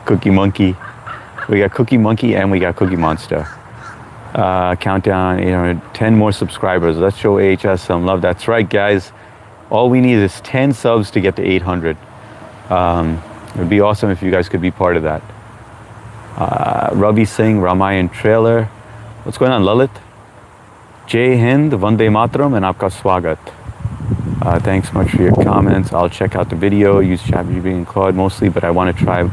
Cookie Monkey. We got Cookie Monkey and we got Cookie Monster. Countdown, 810 more subscribers. Let's show AHS some love. That's right, guys. All we need is 10 subs to get to 800. It would be awesome if you guys could be part of that. Ravi Singh, Ramayan trailer. What's going on, Lalit? Jai Hind, Vande Mataram, and Aapka Swagat. Thanks much for your comments. I'll check out the video, use ChatGPT and Claude mostly, but I want to try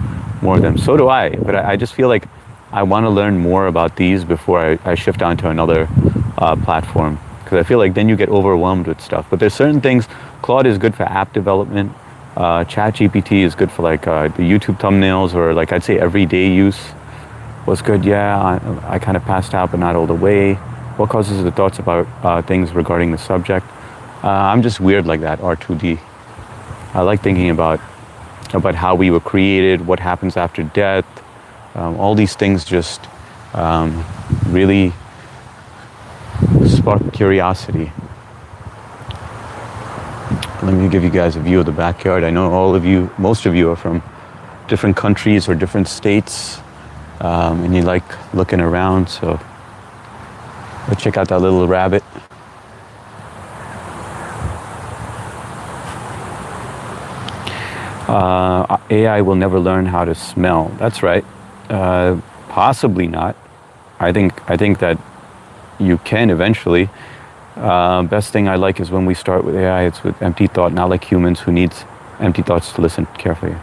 more of them. So do I, but I just feel like I want to learn more about these before I shift on to another platform. Because I feel like then you get overwhelmed with stuff. But there's certain things. Claude is good for app development. ChatGPT is good for like the YouTube thumbnails, or like I'd say everyday use. What's good? Yeah, I kind of passed out, but not all the way. What causes the thoughts about things regarding the subject? I'm just weird like that, R2D. I like thinking about how we were created, what happens after death. All these things just really spark curiosity. Let me give you guys a view of the backyard. I know most of you are from different countries or different states, and you like looking around, so let's check out that little rabbit. AI will never learn how to smell. That's right. Possibly not. I think that you can eventually. Best thing I like is when we start with AI, it's with empty thought, not like humans who needs empty thoughts to listen carefully.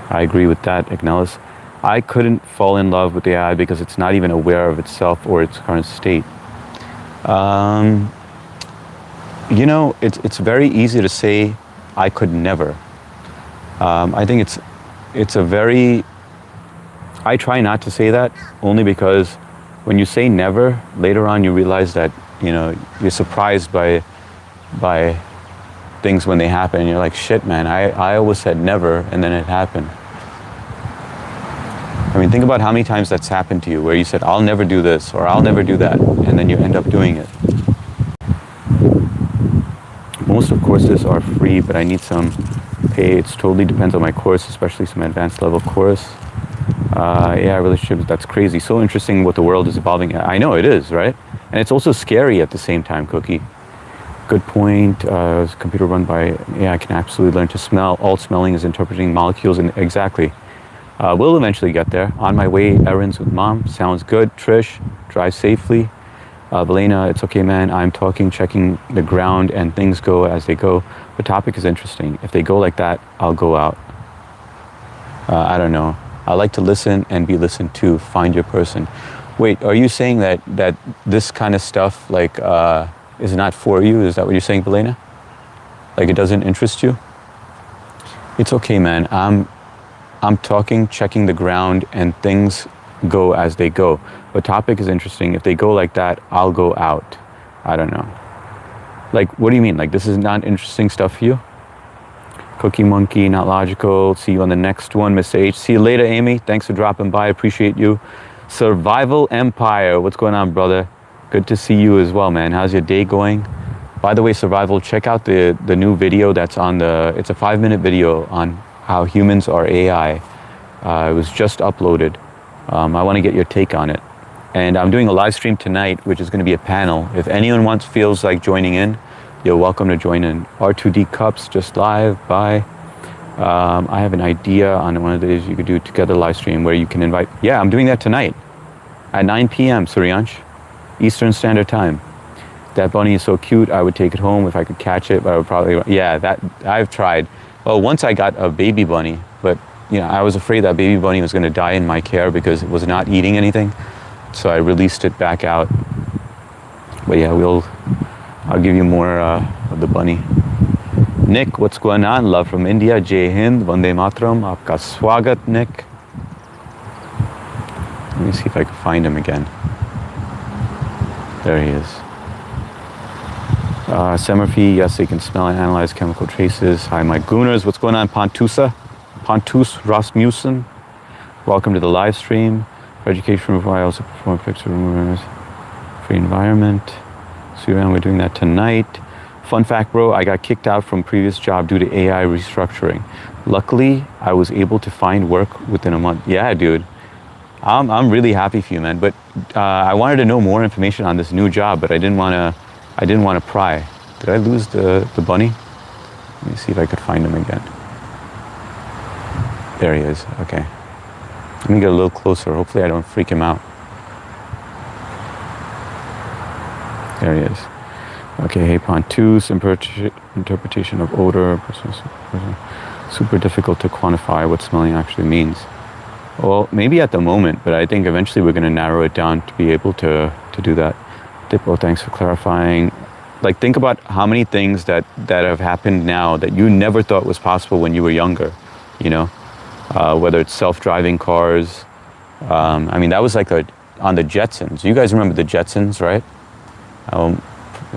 I agree with that, Ignelis. I couldn't fall in love with AI because it's not even aware of itself or its current state. You know, it's very easy to say, I could never. I think it's a very, I try not to say that only because when you say never, later on you realize that, you know, you're surprised by things when they happen, and you're like, shit, man, I always said never, and then it happened. I mean, think about how many times that's happened to you, where you said, I'll never do this, or I'll never do that, and then you end up doing it. Most of courses are free, but I need some pay. It totally depends on my course, especially some advanced level course. AI relationships, that's crazy. So interesting what the world is evolving. I know it is, right? And it's also scary at the same time, Cookie. Good point. Computer run by AI can absolutely learn to smell. All smelling is interpreting molecules, and exactly. We'll eventually get there. On my way, errands with mom. Sounds good. Trish, drive safely. Valena, it's okay, man. I'm talking, checking the ground, and things go as they go. The topic is interesting. If they go like that, I'll go out. I don't know. I like to listen and be listened to. Find your person. Wait, are you saying that this kind of stuff like is not for you? Is that what you're saying, Valena? Like it doesn't interest you? It's okay, man. I'm talking, checking the ground, and things go as they go. The topic is interesting. If they go like that, I'll go out. I don't know. Like, what do you mean? Like, this is not interesting stuff for you? Cookie Monkey, not logical. See you on the next one, Miss H. See you later, Amy. Thanks for dropping by. Appreciate you. Survival Empire. What's going on, brother? Good to see you as well, man. How's your day going? By the way, Survival, check out the new video that's on it's a 5-minute video on how humans are AI. It was just uploaded. I want to get your take on it. And I'm doing a live stream tonight, which is going to be a panel. If anyone feels like joining in, you're welcome to join in. R2D Cups, just live, bye. I have an idea on one of the days you could do together live stream where you can invite, yeah, I'm doing that tonight at 9 p.m. Suryansh, Eastern Standard Time. That bunny is so cute, I would take it home if I could catch it, but I would probably, yeah, that I've tried. Well, once I got a baby bunny, but you know, I was afraid that baby bunny was going to die in my care because it was not eating anything. So I released it back out. But yeah, I'll give you more of the bunny. Nick, what's going on? Love from India. Jai Hind, Vande Mataram. Aapka Swagat, Nick. Let me see if I can find him again. There he is. Semerfi, yes, they can smell and analyze chemical traces. Hi, my Gooners. What's going on? Pontus Rasmussen. Welcome to the live stream. For education, I also perform picture removers. Free environment. So we're doing that tonight. Fun fact, bro, I got kicked out from previous job due to AI restructuring. Luckily, I was able to find work within a month. Yeah, dude. I'm really happy for you, man. But I wanted to know more information on this new job, but I didn't want to pry. Did I lose the bunny? Let me see if I could find him again. There he is. Okay. Let me get a little closer. Hopefully I don't freak him out. There he is. Okay, hey, Pontus, interpretation of odor. Super difficult to quantify what smelling actually means. Well, maybe at the moment, but I think eventually we're going to narrow it down to be able to do that. Dippo, thanks for clarifying. Like, think about how many things that have happened now that you never thought was possible when you were younger, you know? Whether it's self-driving cars. I mean, that was like on the Jetsons. You guys remember the Jetsons, right? A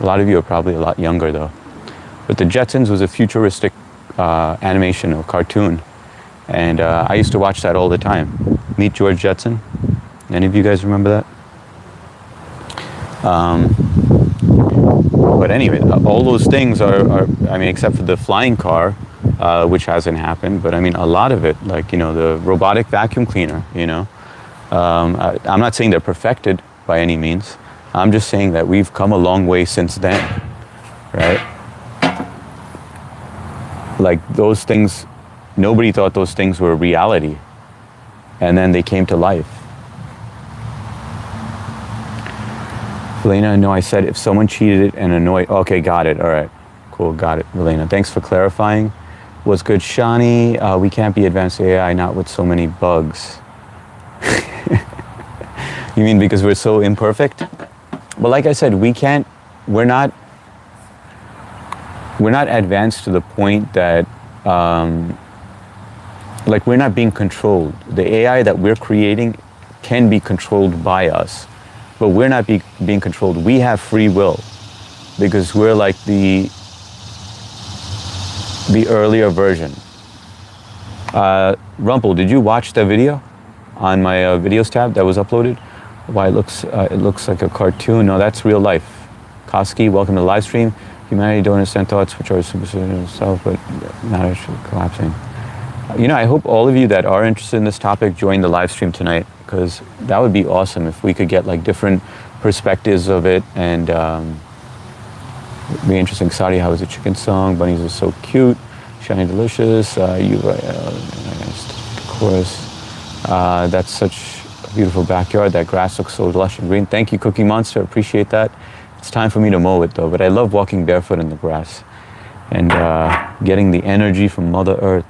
lot of you are probably a lot younger though. But the Jetsons was a futuristic animation or cartoon. And I used to watch that all the time. Meet George Jetson. Any of you guys remember that? But anyway, all those things are, I mean, except for the flying car, which hasn't happened, but I mean, a lot of it, like, you know, the robotic vacuum cleaner, you know. I'm not saying they're perfected by any means. I'm just saying that we've come a long way since then, right? Like, those things, nobody thought those things were reality, and then they came to life. Elena, no, I said if someone cheated and annoyed, okay, got it, all right, cool, got it, Elena. Thanks for clarifying. What's good, Shani? We can't be advanced AI, not with so many bugs. You mean because we're so imperfect? But like I said, we're not advanced to the point that, like, we're not being controlled. The AI that we're creating can be controlled by us, but we're not being controlled. We have free will because we're like the earlier version. Rumpel, did you watch the video on my videos tab that was uploaded? Why it looks like a cartoon. No, that's real life. Koski, welcome to the live stream. Humanity don't understand thoughts which are superstition itself, but not actually collapsing. You know, I hope all of you that are interested in this topic join the live stream tonight, because that would be awesome if we could get like different perspectives of it, and it'd be interesting. Saudi, how is the chicken song? Bunnies are so cute, shiny, delicious. Of course, that's such a beautiful backyard. That grass looks so lush and green. Thank you, Cookie Monster. Appreciate that. It's time for me to mow it though, but I love walking barefoot in the grass and getting the energy from Mother Earth.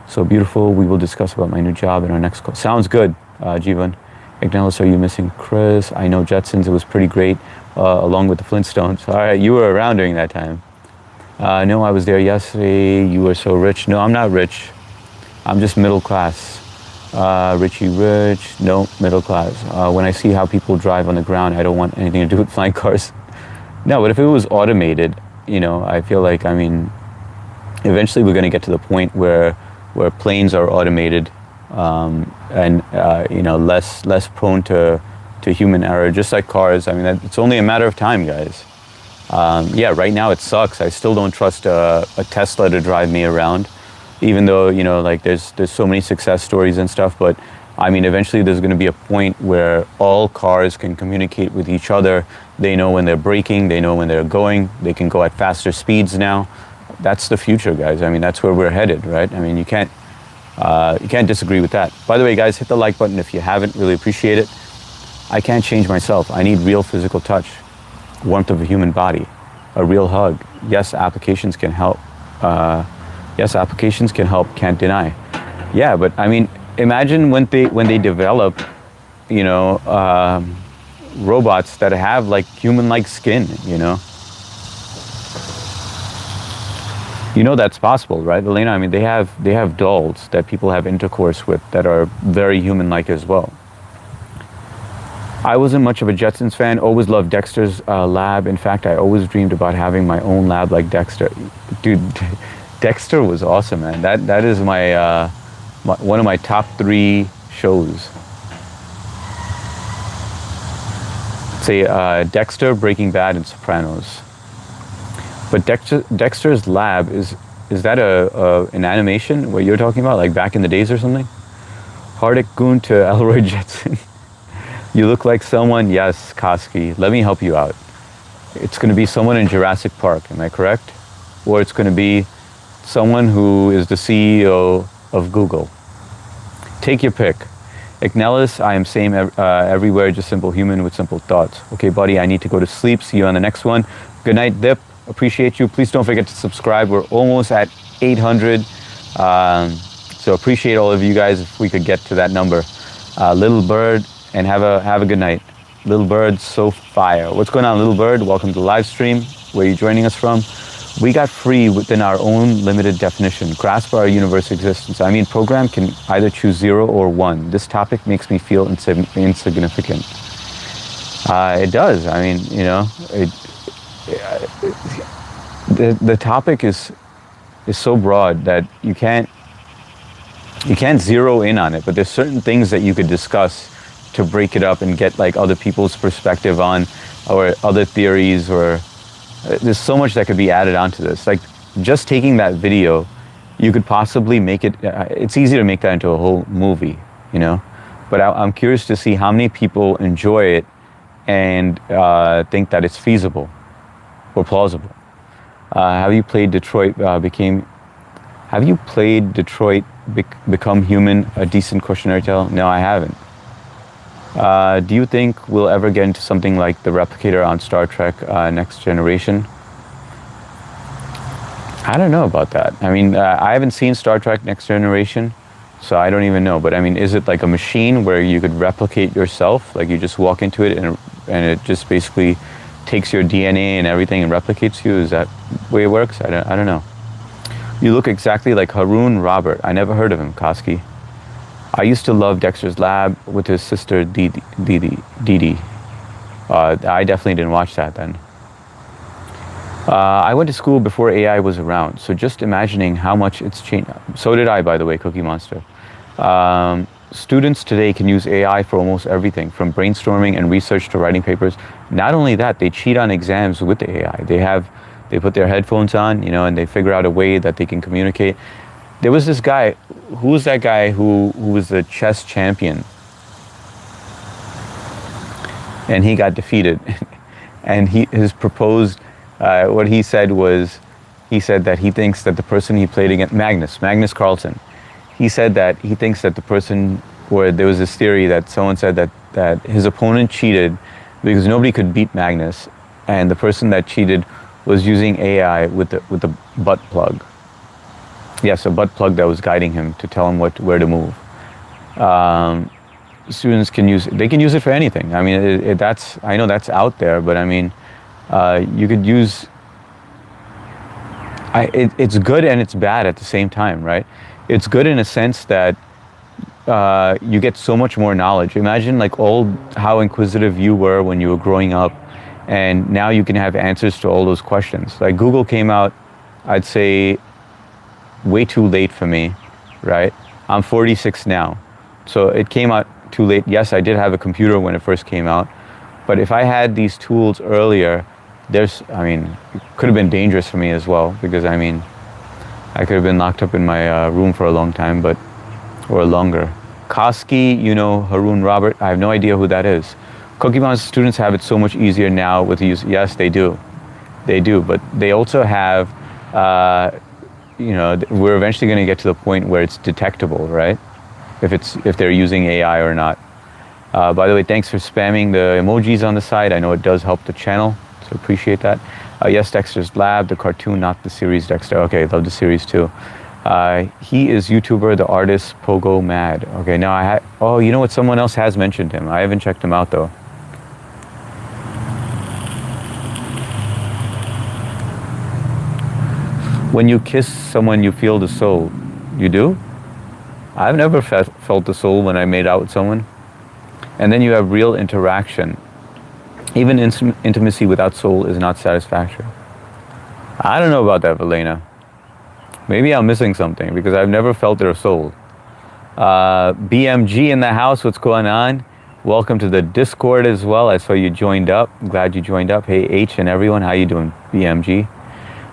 So beautiful. We will discuss about my new job in our next call. Sounds good, Jivan. Ignalis, are you missing Chris? I know Jetsons. It was pretty great, along with the Flintstones. All right, you were around during that time. No, I was there yesterday. You were so rich. No, I'm not rich. I'm just middle class. Richie Rich, no, middle class. When I see how people drive on the ground, I don't want anything to do with flying cars. No, but if it was automated, you know, I feel like, I mean, eventually we're going to get to the point where planes are automated, and you know, less prone to human error, just like cars. I mean, it's only a matter of time, guys. Yeah, right now it sucks. I still don't trust a Tesla to drive me around, even though, you know, like there's so many success stories and stuff. But I mean, eventually there's going to be a point where all cars can communicate with each other. They know when they're braking, they know when they're going, they can go at faster speeds now. That's the future, guys. I mean, that's where we're headed, right? I mean, you can't disagree with that. By the way, guys, hit the like button if you haven't. Really appreciate it. I can't change myself. I need real physical touch, warmth of a human body, a real hug. Yes, applications can help. Yes, applications can help. Can't deny. Yeah, but I mean, imagine when they develop, you know, robots that have like human-like skin. You know that's possible, right, Elena? I mean, they have dolls that people have intercourse with that are very human-like as well. I wasn't much of a Jetsons fan. Always loved Dexter's lab. In fact, I always dreamed about having my own lab like Dexter. Dude, Dexter was awesome, man. That is my one of my top 3 shows. Say Dexter, Breaking Bad, and Sopranos. But Dexter's Lab, is that an animation, what you're talking about, like back in the days or something? Hardik Goon to Elroy Jetson. You look like someone, yes, Koski. Let me help you out. It's going to be someone in Jurassic Park, am I correct? Or it's going to be someone who is the CEO of Google. Take your pick. Ignellis, I am same everywhere, just simple human with simple thoughts. Okay, buddy, I need to go to sleep. See you on the next one. Good night, Dip. Appreciate you. Please don't forget to subscribe. We're almost at 800. So appreciate all of you guys if we could get to that number. Little Bird, and have a good night. Little Bird, so fire. What's going on, Little Bird? Welcome to the live stream. Where are you joining us from? We got free within our own limited definition. Grasp our universe existence. I mean, program can either choose 0 or 1. This topic makes me feel insignificant. It does. I mean, you know, the topic is so broad that you can't zero in on it, but there's certain things that you could discuss to break it up and get like other people's perspective on, or other theories, or there's so much that could be added onto this. Like just taking that video, you could possibly make it, it's easy to make that into a whole movie, you know, but I'm curious to see how many people enjoy it and think that it's feasible or plausible. Have you played Detroit Become Human, a decent cautionary tale? No, I haven't. Do you think we'll ever get into something like the replicator on Star Trek Next Generation? I don't know about that. I mean, I haven't seen Star Trek Next Generation, so I don't even know. But I mean, is it like a machine where you could replicate yourself? Like you just walk into it and it just basically takes your DNA and everything and replicates you? Is that the way it works? I don't know. You look exactly like Haroon Robert. I never heard of him, Koski. I used to love Dexter's Lab with his sister Dee Dee. I definitely didn't watch that then. I went to school before AI was around, so just imagining how much it's changed. So did I, by the way, Cookie Monster. Students today can use AI for almost everything, from brainstorming and research to writing papers. Not only that, they cheat on exams with the AI. They put their headphones on, you know, and they figure out a way that they can communicate. There was this guy, who was that guy who was the chess champion? And he got defeated. And his proposed, what he said was, he said that he thinks that the person he played against, Magnus Carlsen, he said that he thinks that the person, or there was this theory that someone said that his opponent cheated because nobody could beat Magnus, and the person that cheated was using AI with the butt plug. Yes, a butt plug that was guiding him to tell him where to move. Students can use it for anything. I mean, I know that's out there, but I mean, you could use. It's good and it's bad at the same time, right? It's good in a sense that you get so much more knowledge. Imagine like how inquisitive you were when you were growing up, and now you can have answers to all those questions. Like Google came out, I'd say, way too late for me, right? I'm 46 now, so it came out too late. Yes, I did have a computer when it first came out, but if I had these tools earlier, it could have been dangerous for me as well, because I mean, I could have been locked up in my room for a long time, or longer. Koski, you know, Haroon Robert, I have no idea who that is. Cookie Monster students have it so much easier now with the use. Yes, they do, but they also have, you know, we're eventually going to get to the point where it's detectable, right? If they're using AI or not. By the way, thanks for spamming the emojis on the side. I know it does help the channel, so appreciate that. Yes, Dexter's Lab, the cartoon, not the series Dexter. Okay, love the series too. He is YouTuber, the artist Pogo Mad. Okay, now oh, you know what? Someone else has mentioned him. I haven't checked him out though. When you kiss someone, you feel the soul. You do? I've never felt the soul when I made out with someone. And then you have real interaction. Even intimacy without soul is not satisfactory. I don't know about that, Valena. Maybe I'm missing something, because I've never felt their soul. BMG in the house, what's going on? Welcome to the Discord as well. I saw you joined up. I'm glad you joined up. Hey, H and everyone, how you doing, BMG?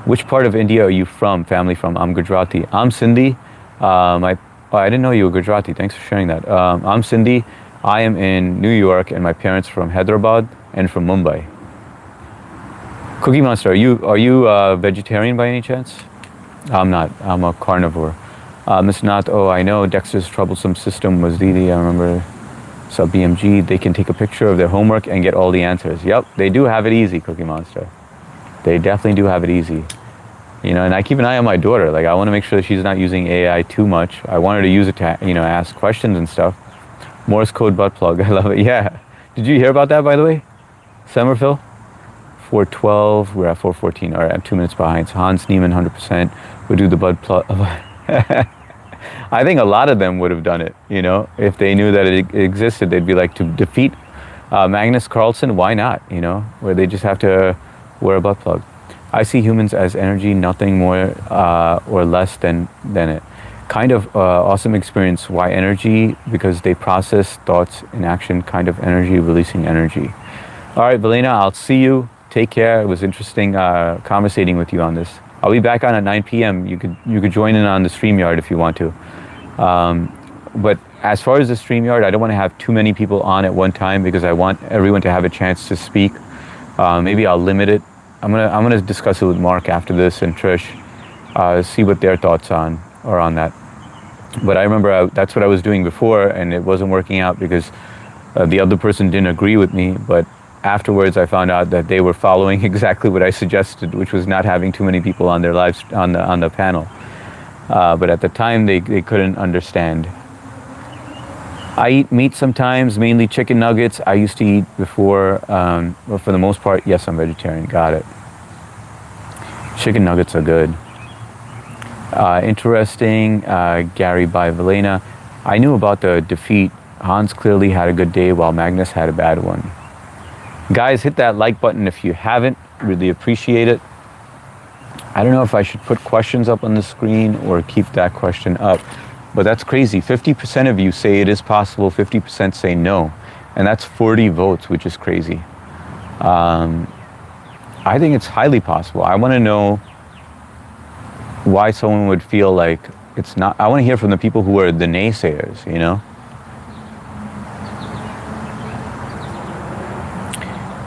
Which part of India are you from, family from? I'm Gujarati. I'm Sindhi. I didn't know you were Gujarati. Thanks for sharing that. I'm Sindhi. I am in New York, and my parents from Hyderabad and from Mumbai. Cookie Monster, are you vegetarian by any chance? I'm not. I'm a carnivore. Miss Nath, oh, I know Dexter's troublesome system was DD. I remember sub BMG. They can take a picture of their homework and get all the answers. Yep, they do have it easy, Cookie Monster. They definitely do have it easy. You know, and I keep an eye on my daughter. Like, I want to make sure that she's not using AI too much. I want her to use it to, you know, ask questions and stuff. Morse code butt plug. I love it. Yeah. Did you hear about that, by the way? Somerville? 412. We're at 414. All right, I'm 2 minutes behind. So Hans Niemann, 100%, would do the butt plug. I think a lot of them would have done it, you know. If they knew that it existed, they'd be like, to defeat Magnus Carlsen, why not, you know? Where they just have to wear a butt plug. I see humans as energy, nothing more or less than it. Kind of awesome experience. Why energy? Because they process thoughts in action, kind of energy, releasing energy. All right, Valena, I'll see you. Take care. It was interesting conversating with you on this. I'll be back on at 9 p.m. You could join in on the StreamYard if you want to. But as far as the StreamYard, I don't want to have too many people on at one time because I want everyone to have a chance to speak. Maybe I'll limit it. I'm gonna discuss it with Mark after this and Trish, see what their thoughts are on that. But I remember that's what I was doing before, and it wasn't working out because the other person didn't agree with me. But afterwards, I found out that they were following exactly what I suggested, which was not having too many people on their lives on the panel. But at the time, they couldn't understand. I eat meat sometimes, mainly chicken nuggets. I used to eat before, but for the most part, yes, I'm vegetarian. Got it. Chicken nuggets are good. Interesting, Gary by Valena. I knew about the defeat. Hans clearly had a good day while Magnus had a bad one. Guys, hit that like button if you haven't. Really appreciate it. I don't know if I should put questions up on the screen or keep that question up. But that's crazy. 50% of you say it is possible, 50% say no. And that's 40 votes, which is crazy. I think it's highly possible. I want to know why someone would feel like it's not. I want to hear from the people who are the naysayers, you know?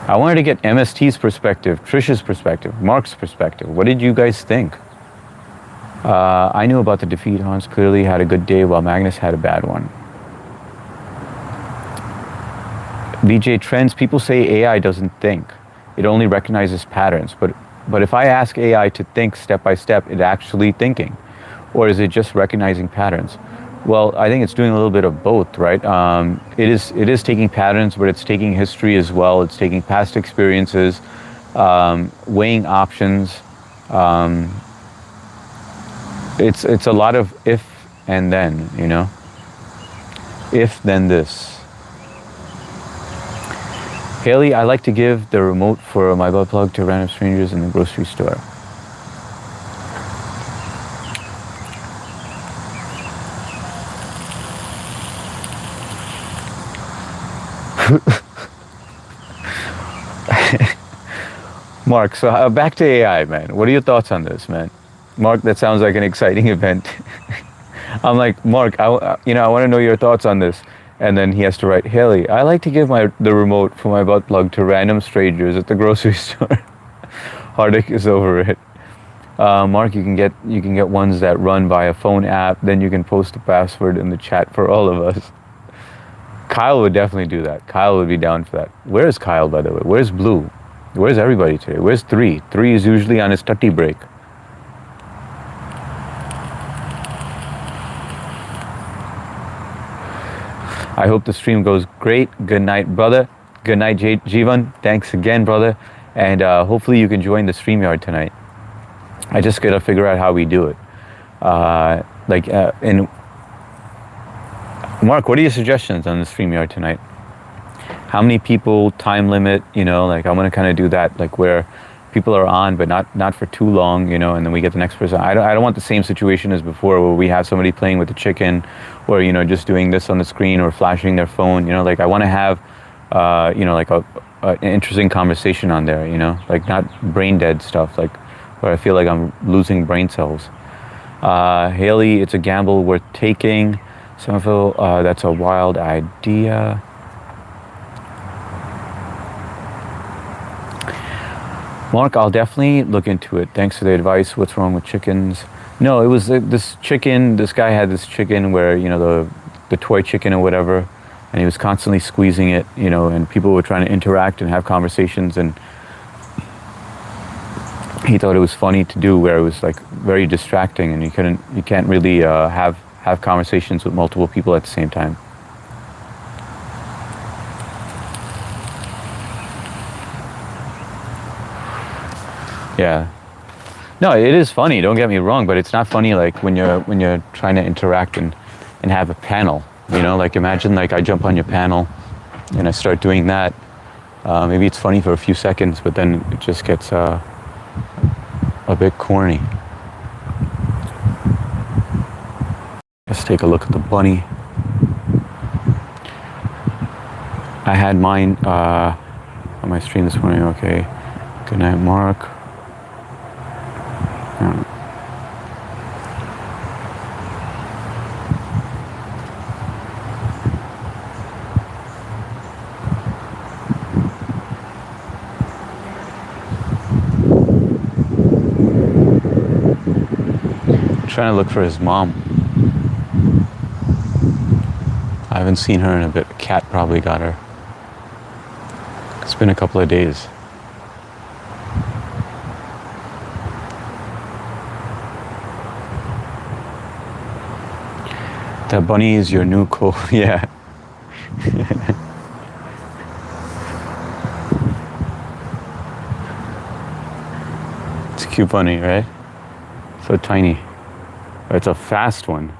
I wanted to get MST's perspective, Trish's perspective, Mark's perspective. What did you guys think? I knew about the defeat. Hans clearly had a good day while Magnus had a bad one. BJ Trends, people say AI doesn't think. It only recognizes patterns. But if I ask AI to think step by step, it's actually thinking. Or is it just recognizing patterns? Well, I think it's doing a little bit of both, right? It is taking patterns, but it's taking history as well. It's taking past experiences, weighing options. It's a lot of if and then, you know? If, then this. Haley, I like to give the remote for my butt plug to random strangers in the grocery store. Mark, so back to AI, man. What are your thoughts on this, man? Mark, that sounds like an exciting event. I'm like, Mark, I want to know your thoughts on this. And then he has to write, Haley, I like to give the remote for my butt plug to random strangers at the grocery store. Heartache is over it. Mark, you can get ones that run by a phone app. Then you can post the password in the chat for all of us. Kyle would definitely do that. Kyle would be down for that. Where is Kyle, by the way? Where's Blue? Where's everybody today? Where's 3? 3 is usually on his tutty break. I hope the stream goes great. Good night, brother. Good night, Jivan. Thanks again, brother. And hopefully you can join the StreamYard tonight. I just got to figure out how we do it. And Mark, what are your suggestions on the StreamYard tonight? How many people, time limit, you know, like I want to kind of do that, like where people are on, but not for too long, you know, and then we get the next person. I don't want the same situation as before where we have somebody playing with the chicken or, you know, just doing this on the screen or flashing their phone, you know, like I want to have, you know, like an interesting conversation on there, you know, like not brain dead stuff, like where I feel like I'm losing brain cells. Haley, it's a gamble worth taking. Somerville, that's a wild idea. Mark, I'll definitely look into it. Thanks for the advice. What's wrong with chickens? No, it was this chicken. This guy had this chicken where, the toy chicken or whatever, and he was constantly squeezing it, and people were trying to interact and have conversations, and he thought it was funny to do, where it was like very distracting, and you can't really have conversations with multiple people at the same time. Yeah. No, it is funny. Don't get me wrong, but it's not funny like when you're trying to interact and have a panel. Like imagine like I jump on your panel and I start doing that. Maybe it's funny for a few seconds, but then it just gets a bit corny. Let's take a look at the bunny. I had mine on my stream this morning. Okay. Good night, Mark. Trying to look for his mom. I haven't seen her in a bit. A cat probably got her. It's been a couple of days. That bunny is your new yeah. It's a cute bunny, right? So tiny. It's a fast one.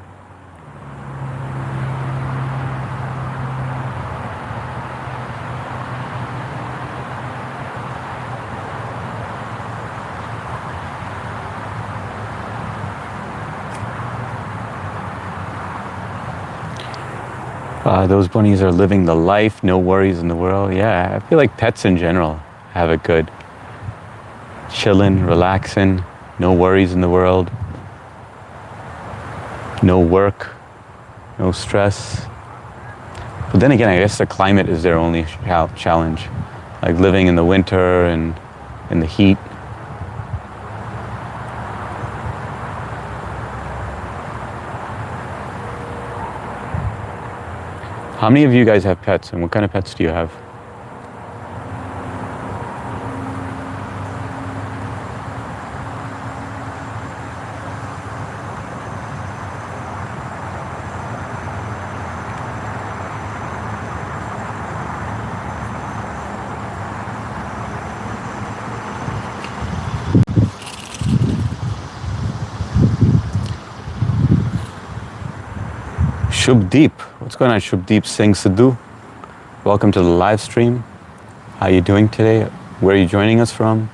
Those bunnies are living the life, no worries in the world. Yeah, I feel like pets in general have it good. Chilling, relaxing, no worries in the world. No work, no stress. But then again, I guess the climate is their only challenge. Like living in the winter and in the heat. How many of you guys have pets, and what kind of pets do you have? Shubdeep, what's going on, Shubdeep Singh Sidhu? Welcome to the live stream. How are you doing today? Where are you joining us from?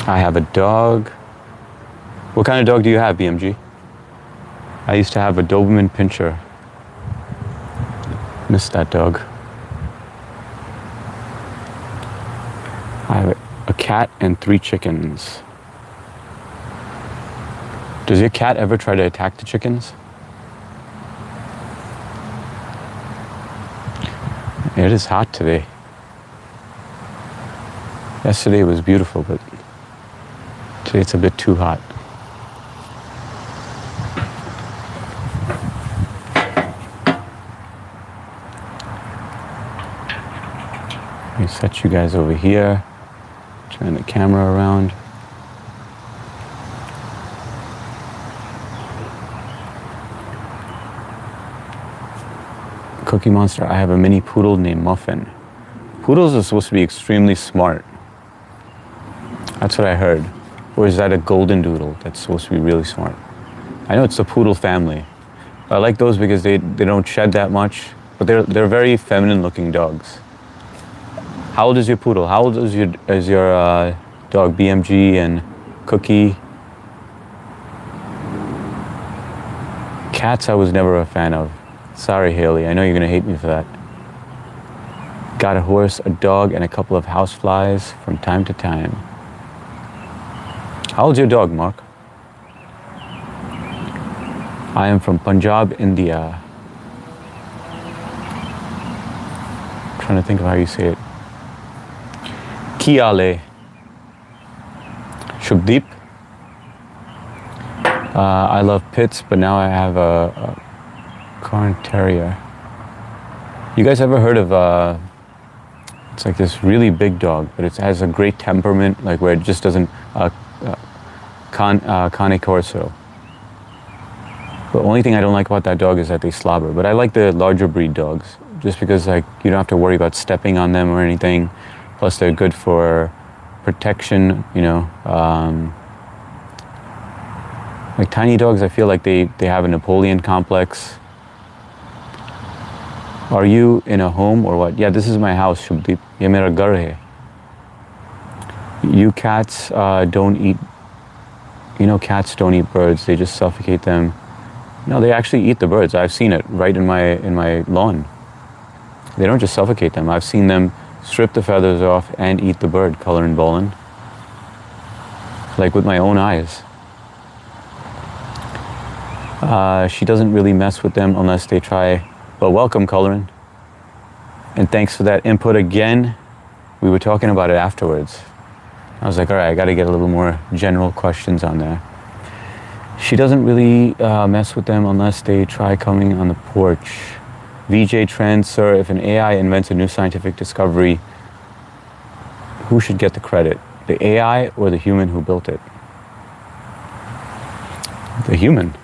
I have a dog. What kind of dog do you have, BMG? I used to have a Doberman Pinscher. Miss that dog. I have a cat and 3 chickens. Does your cat ever try to attack the chickens? It is hot today. Yesterday was beautiful, but today it's a bit too hot. Let me set you guys over here. Turn the camera around. Cookie Monster, I have a mini poodle named Muffin. Poodles are supposed to be extremely smart. That's what I heard. Or is that a golden doodle that's supposed to be really smart? I know it's the poodle family. I like those because they don't shed that much, but they're very feminine looking dogs. How old is your poodle? How old is your dog BMG and Cookie? Cats I was never a fan of. Sorry, Haley, I know you're gonna hate me for that. Got a horse, a dog, and a couple of houseflies from time to time. How old's your dog, Mark? I am from Punjab, India. I'm trying to think of how you say it. Kiale. Shubdeep. I love pits, but now I have a Cairn Terrier. You guys ever heard of, it's like this really big dog, but it has a great temperament, like where it just doesn't, Cane Corso. The only thing I don't like about that dog is that they slobber, but I like the larger breed dogs, just because like you don't have to worry about stepping on them or anything. Plus they're good for protection, you know. Like tiny dogs, I feel like they have a Napoleon complex. Are you in a home or what? Yeah, this is my house, Shubdeep. Ye mera ghar hai. You cats don't eat, you know, cats don't eat birds, they just suffocate them. No, they actually eat the birds. I've seen it right in my lawn. They don't just suffocate them. I've seen them strip the feathers off and eat the bird, Cullerin Bolin. Like with my own eyes. She doesn't really mess with them unless they try. But welcome, Cullerin. And thanks for that input again. We were talking about it afterwards. I was like, all right, I got to get a little more general questions on there. She doesn't really mess with them unless they try coming on the porch. VJ Trend, sir, if an AI invents a new scientific discovery, who should get the credit? The AI or the human who built it? The human.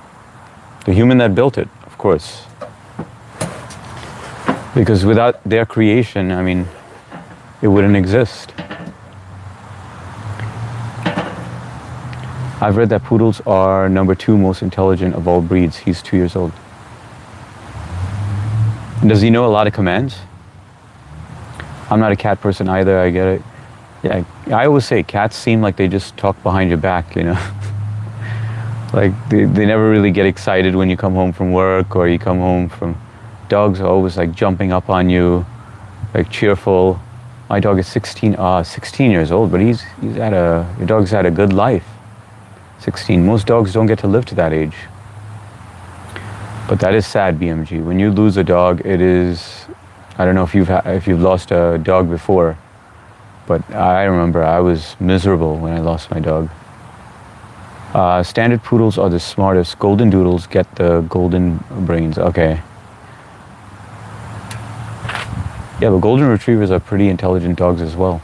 The human that built it, of course. Because without their creation, I mean, it wouldn't exist. I've read that poodles are number 2 most intelligent of all breeds. He's 2 years old. Does he know a lot of commands? I'm not a cat person either, I get it. Yeah, I always say cats seem like they just talk behind your back, you know? Like they never really get excited when you come home from work or you come home from... Dogs are always like jumping up on you, like cheerful. My dog is 16 years old, but your dog's had a good life. 16. Most dogs don't get to live to that age. But that is sad, BMG. When you lose a dog, it is... I don't know if you've lost a dog before, but I remember I was miserable when I lost my dog. Standard poodles are the smartest. Golden doodles get the golden brains. Okay. Yeah, but golden retrievers are pretty intelligent dogs as well.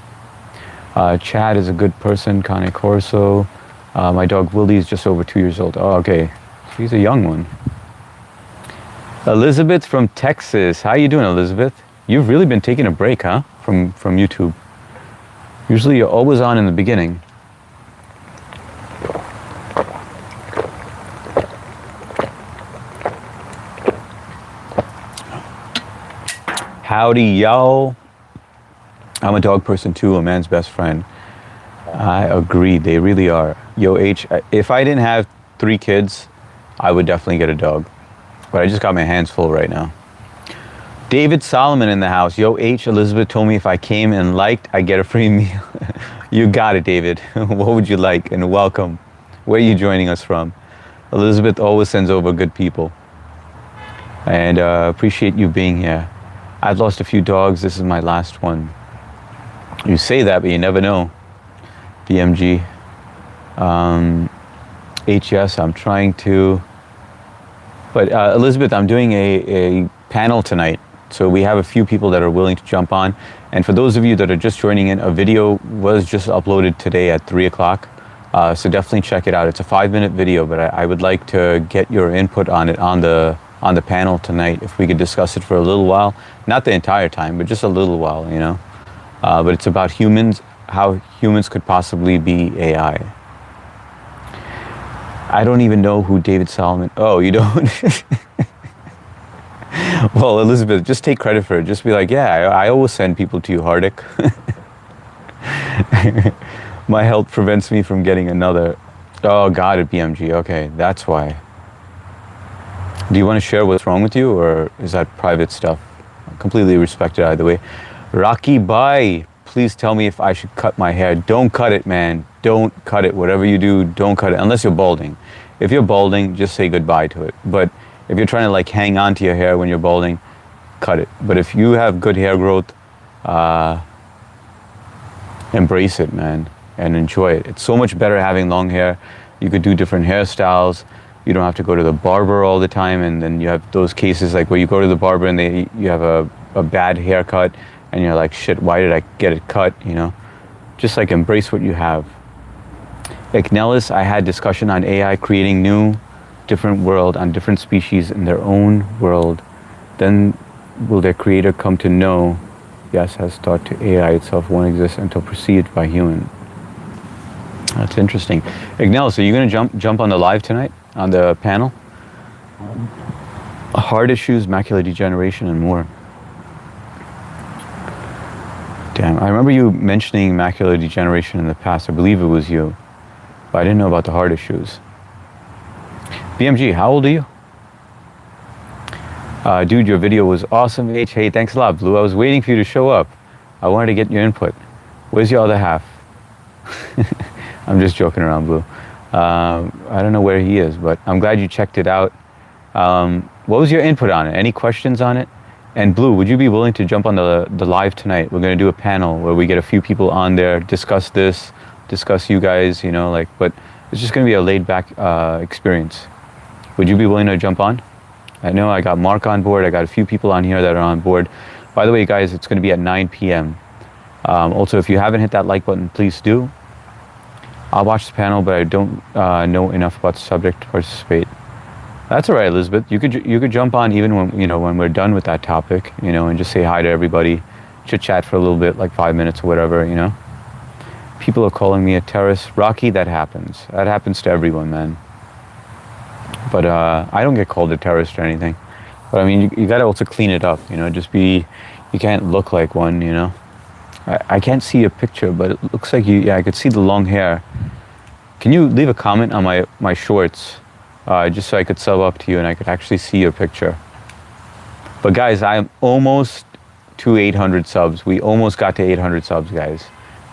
Chad is a good person. Cane Corso. My dog Willie is just over 2 years old. Oh, okay. He's a young one. Elizabeth from Texas. How you doing, Elizabeth? You've really been taking a break, huh? From YouTube. Usually you're always on in the beginning. Howdy, y'all. I'm a dog person too, a man's best friend. I agree, they really are. Yo, H, if I didn't have 3 kids, I would definitely get a dog. But I just got my hands full right now. David Solomon in the house. Yo, H, Elizabeth told me if I came and liked, I get a free meal. You got it, David. What would you like? And welcome. Where are you joining us from? Elizabeth always sends over good people. And appreciate you being here. I've lost a few dogs. This is my last one. You say that, but you never know. BMG. HS, I'm trying to... But Elizabeth, I'm doing a panel tonight. So we have a few people that are willing to jump on. And for those of you that are just joining in, a video was just uploaded today at 3 o'clock. So definitely check it out. It's a 5-minute video, but I would like to get your input on it on the panel tonight, if we could discuss it for a little while. Not the entire time, but just a little while, you know. But it's about humans, how humans could possibly be AI. I don't even know who David Solomon... Oh, you don't? Well, Elizabeth, just take credit for it. Just be like, yeah, I always send people to you, Hardik. My health prevents me from getting another... Oh, got it, BMG. Okay, that's why. Do you want to share what's wrong with you, or is that private stuff? Completely respect it either way. Rocky Bhai, please tell me if I should cut my hair. Don't cut it, man. Don't cut it. Whatever you do, don't cut it, unless you're balding. If you're balding, just say goodbye to it. But if you're trying to like hang on to your hair when you're balding, cut it. But if you have good hair growth, embrace it, man, and enjoy it. It's so much better having long hair. You could do different hairstyles. You don't have to go to the barber all the time, and then you have those cases like where you go to the barber and you have a bad haircut, and you're like, shit, why did I get it cut, you know? Just like embrace what you have. Like Nellis, I had discussion on AI creating new, different world on different species in their own world. Then will their creator come to know, yes, has thought to AI itself won't exist until perceived by human. That's interesting. Nellis, are you going to jump on the live tonight, on the panel? Heart issues, macular degeneration, and more. Damn, I remember you mentioning macular degeneration in the past. I believe it was you. But I didn't know about the heart issues. BMG, how old are you? Dude, your video was awesome. H, hey, thanks a lot, Blue. I was waiting for you to show up. I wanted to get your input. Where's your other half? I'm just joking around, Blue. I don't know where he is, but I'm glad you checked it out. What was your input on it? Any questions on it? And Blue, would you be willing to jump on the live tonight? We're going to do a panel where we get a few people on there, discuss this, discuss you guys, you know, like, but it's just going to be a laid back experience. Would you be willing to jump on? I know I got Mark on board. I got a few people on here that are on board. By the way, guys, it's going to be at 9 p.m. Also, if you haven't hit that like button, please do. I'll watch the panel, but I don't know enough about the subject to participate. That's all right, Elizabeth. You could jump on even when we're done with that topic, you know, and just say hi to everybody, chit chat for a little bit, like 5 minutes or whatever, you know. People are calling me a terrorist. Rocky, that happens. That happens to everyone, man. But I don't get called a terrorist or anything. But I mean, you got to also clean it up, you know. You can't look like one, you know. I can't see a picture, but it looks like you. Yeah, I could see the long hair. Can you leave a comment on my shorts? Just so I could sub up to you and I could actually see your picture. But guys, I'm almost to 800 subs. We almost got to 800 subs, guys.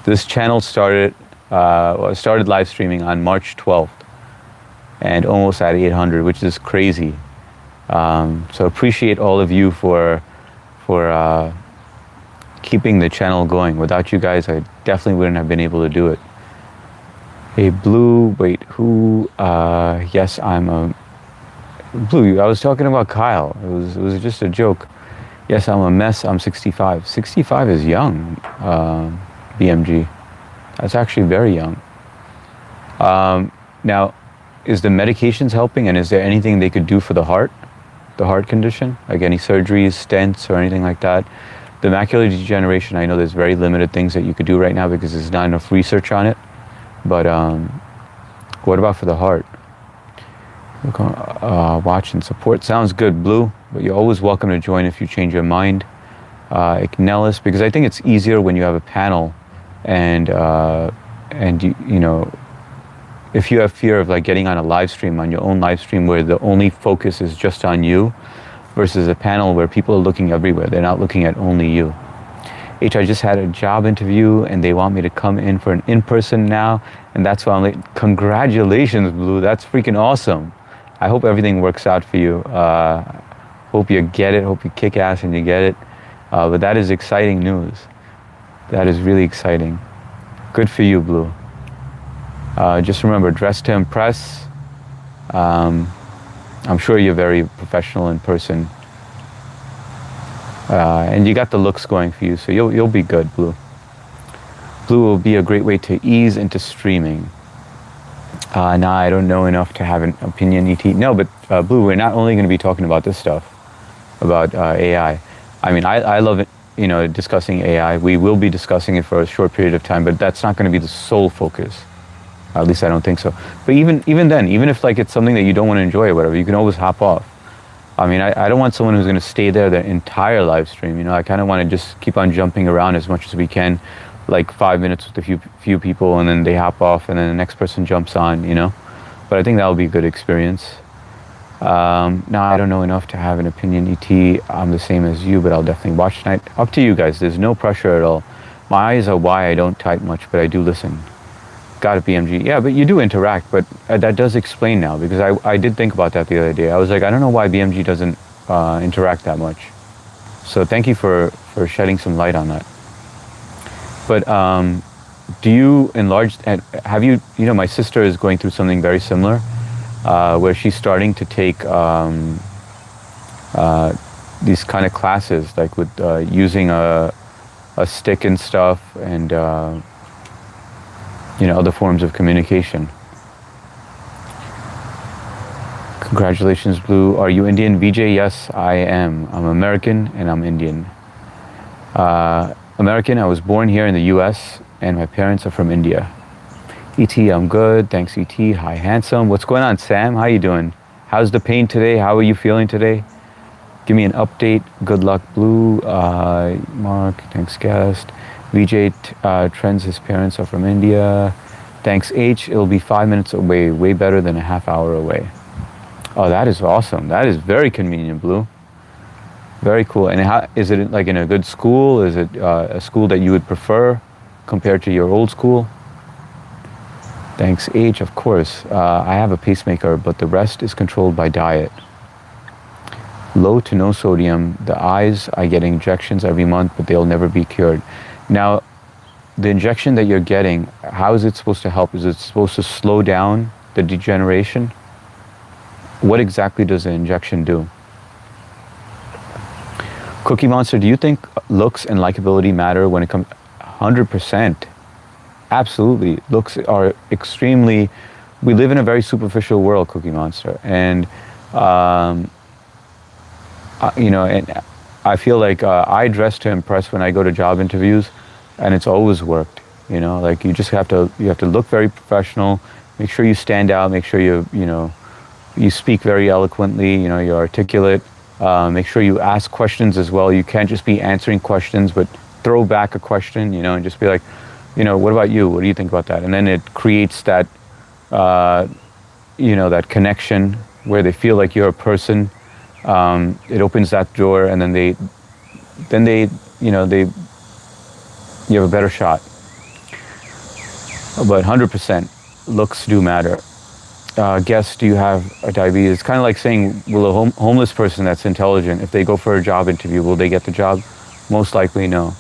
This channel started live streaming on March 12th and almost at 800, which is crazy. So appreciate all of you for keeping the channel going. Without you guys, I definitely wouldn't have been able to do it. Hey, Blue, wait, who, yes, I'm a, Blue, I was talking about Kyle. It was just a joke. Yes, I'm a mess, I'm 65. 65 is young, BMG. That's actually very young. Now, is the medications helping, and is there anything they could do for the heart condition? Like any surgeries, stents, or anything like that? The macular degeneration, I know there's very limited things that you could do right now because there's not enough research on it. But what about for the heart? Watch and support. Sounds good, Blue. But you're always welcome to join if you change your mind. Nellis, because I think it's easier when you have a panel, and you know, if you have fear of like getting on a live stream, on your own live stream where the only focus is just on you, versus a panel where people are looking everywhere. They're not looking at only you. H, I just had a job interview and they want me to come in for an in-person now, and that's why I'm late. Congratulations, Blue. That's freaking awesome. I hope everything works out for you. Hope you get it. Hope you kick ass and you get it. But that is exciting news. That is really exciting. Good for you, Blue. Just remember, dress to impress. I'm sure you're very professional in person. And you got the looks going for you, so you'll be good, Blue. Blue will be a great way to ease into streaming. Nah, I don't know enough to have an opinion, ET. No, but Blue, we're not only going to be talking about this stuff, about AI. I mean, I love it, you know, discussing AI. We will be discussing it for a short period of time, but that's not going to be the sole focus. At least I don't think so. But even then, even if like it's something that you don't want to enjoy or whatever, you can always hop off. I mean, I don't want someone who's going to stay there the entire live stream. You know, I kind of want to just keep on jumping around as much as we can, like 5 minutes with a few people, and then they hop off, and then the next person jumps on. You know, but I think that'll be a good experience. Now I don't know enough to have an opinion, ET. I'm the same as you, but I'll definitely watch tonight. Up to you guys. There's no pressure at all. My eyes are why I don't type much, but I do listen. Got it, BMG. Yeah, but you do interact, but that does explain now, because I did think about that the other day. I was like, I don't know why BMG doesn't interact that much. So thank you for shedding some light on that. But do you enlarge, and have you, my sister is going through something very similar, where she's starting to take these kind of classes, like with using a stick and stuff, and other forms of communication. Congratulations, Blue. Are you Indian? VJ, yes, I am. I'm American and I'm Indian. American, I was born here in the US and my parents are from India. ET, I'm good. Thanks, ET. Hi, handsome. What's going on, Sam? How you doing? How's the pain today? How are you feeling today? Give me an update. Good luck, Blue. Mark, thanks, guest. VJ, Trends, his parents are from India. Thanks, H. It'll be 5 minutes away. Way better than a half hour away. Oh, that is awesome. That is very convenient, Blue. Very cool. And how, is it like in a good school? Is it a school that you would prefer compared to your old school? Thanks, H. Of course. I have a pacemaker, but the rest is controlled by diet. Low to no sodium. The eyes, I get injections every month, but they'll never be cured. Now, the injection that you're getting, how is it supposed to help? Is it supposed to slow down the degeneration? What exactly does the injection do? Cookie Monster, do you think looks and likability matter when it comes? 100%. Absolutely. Looks are extremely, we live in a very superficial world, Cookie Monster. And, and I feel like I dress to impress when I go to job interviews, and it's always worked. Like you have to look very professional, make sure you stand out, make sure you speak very eloquently, you're articulate. Make sure you ask questions as well. You can't just be answering questions, but throw back a question, and just be like, what about you? What do you think about that? And then it creates that, that connection where they feel like you're a person. It opens that door, and then you have a better shot. But 100%, looks do matter. Guess, do you have a diabetes? It's kind of like saying, will a homeless person that's intelligent, if they go for a job interview, will they get the job? Most likely, no.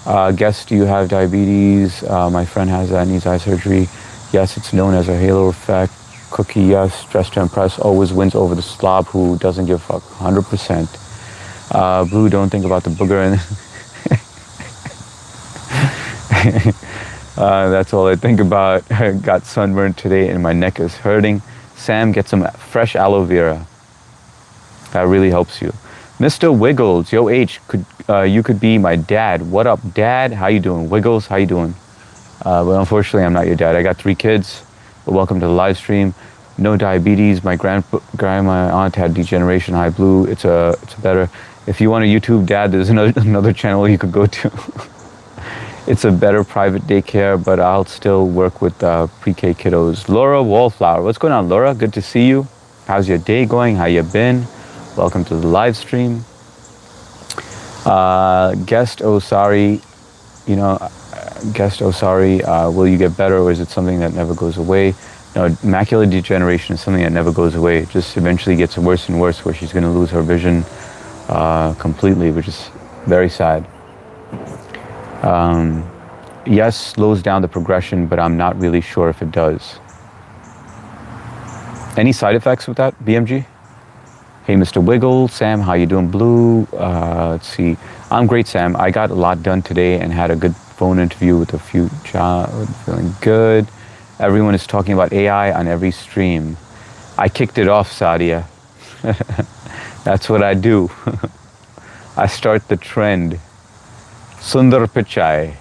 Guess, do you have diabetes? My friend has that, needs eye surgery. Yes, it's known as a halo effect. Cookie, yes. Dress to impress always wins over the slob who doesn't give a fuck. 100%. Blue, don't think about the booger. That's all I think about. I got sunburned today and my neck is hurting. Sam, get some fresh aloe vera. That really helps you. Mr. Wiggles, yo H, you could be my dad. What up, Dad? How you doing? Wiggles, how you doing? But unfortunately, I'm not your dad. I got 3 kids. But welcome to the live stream. No diabetes. My grandma aunt had degeneration. Hi, Blue. It's better. If you want a YouTube dad, there's another channel you could go to. It's a better private daycare, but I'll still work with pre-K kiddos. Laura Wallflower. What's going on, Laura? Good to see you. How's your day going? How you been? Welcome to the live stream. Guest, oh sorry. Guest, oh sorry. Will you get better, or is it something that never goes away? No, macular degeneration is something that never goes away. It just eventually gets worse and worse, where she's going to lose her vision completely, which is very sad. Yes, slows down the progression, but I'm not really sure if it does. Any side effects with that, BMG? Hey, Mr. Wiggle. Sam, how you doing? Blue. Let's see. I'm great, Sam. I got a lot done today and had a good phone interview with a few jobs. Feeling good. Everyone is talking about AI on every stream. I kicked it off, Sadia. That's what I do. I start the trend. Sundar Pichai.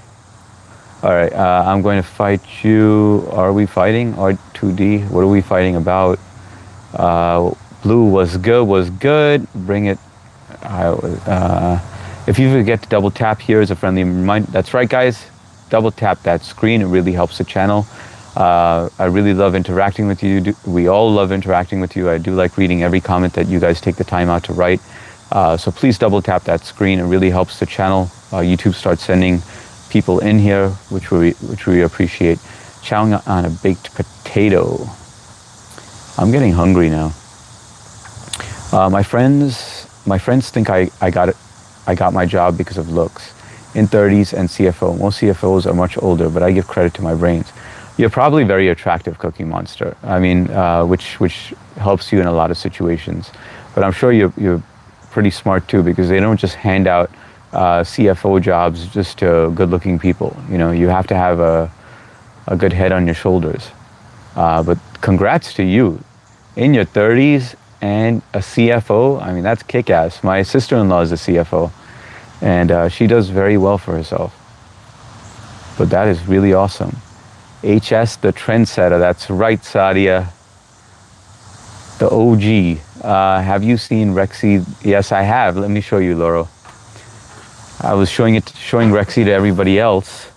All right, I'm going to fight you. Are we fighting? R2D, what are we fighting about? Blue was good. Bring it. If you forget to double tap, here is a friendly reminder. That's right, guys. Double tap that screen. It really helps the channel. I really love interacting with you. We all love interacting with you. I do like reading every comment that you guys take the time out to write. So please double tap that screen. It really helps the channel. YouTube starts sending people in here, which we appreciate. Chowing on a baked potato. I'm getting hungry now. My friends think I got my job because of looks. in 30s and CFO. Most CFOs are much older, but I give credit to my brains. You're probably very attractive, Cookie Monster. I mean, which helps you in a lot of situations. But I'm sure you're pretty smart too, because they don't just hand out CFO jobs just to good-looking people. You know, you have to have a good head on your shoulders. But congrats to you. In your 30s and a CFO, I mean, that's kick-ass. My sister-in-law is a CFO, and she does very well for herself. But that is really awesome. HS, the trendsetter, that's right, Sadia. The OG. Have you seen Rexy? Yes, I have. Let me show you, Laurel. I was showing Rexy to everybody else,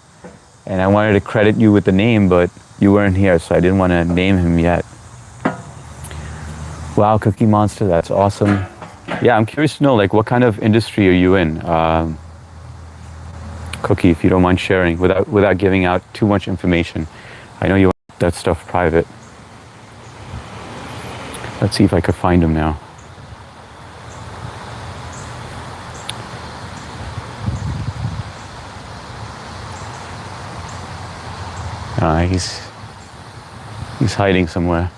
and I wanted to credit you with the name, but you weren't here, so I didn't want to name him yet. Wow, Cookie Monster, that's awesome. Yeah, I'm curious to know, like, what kind of industry are you in? Cookie, if you don't mind sharing, without giving out too much information. I know you want that stuff private. Let's see if I could find him now. He's hiding somewhere.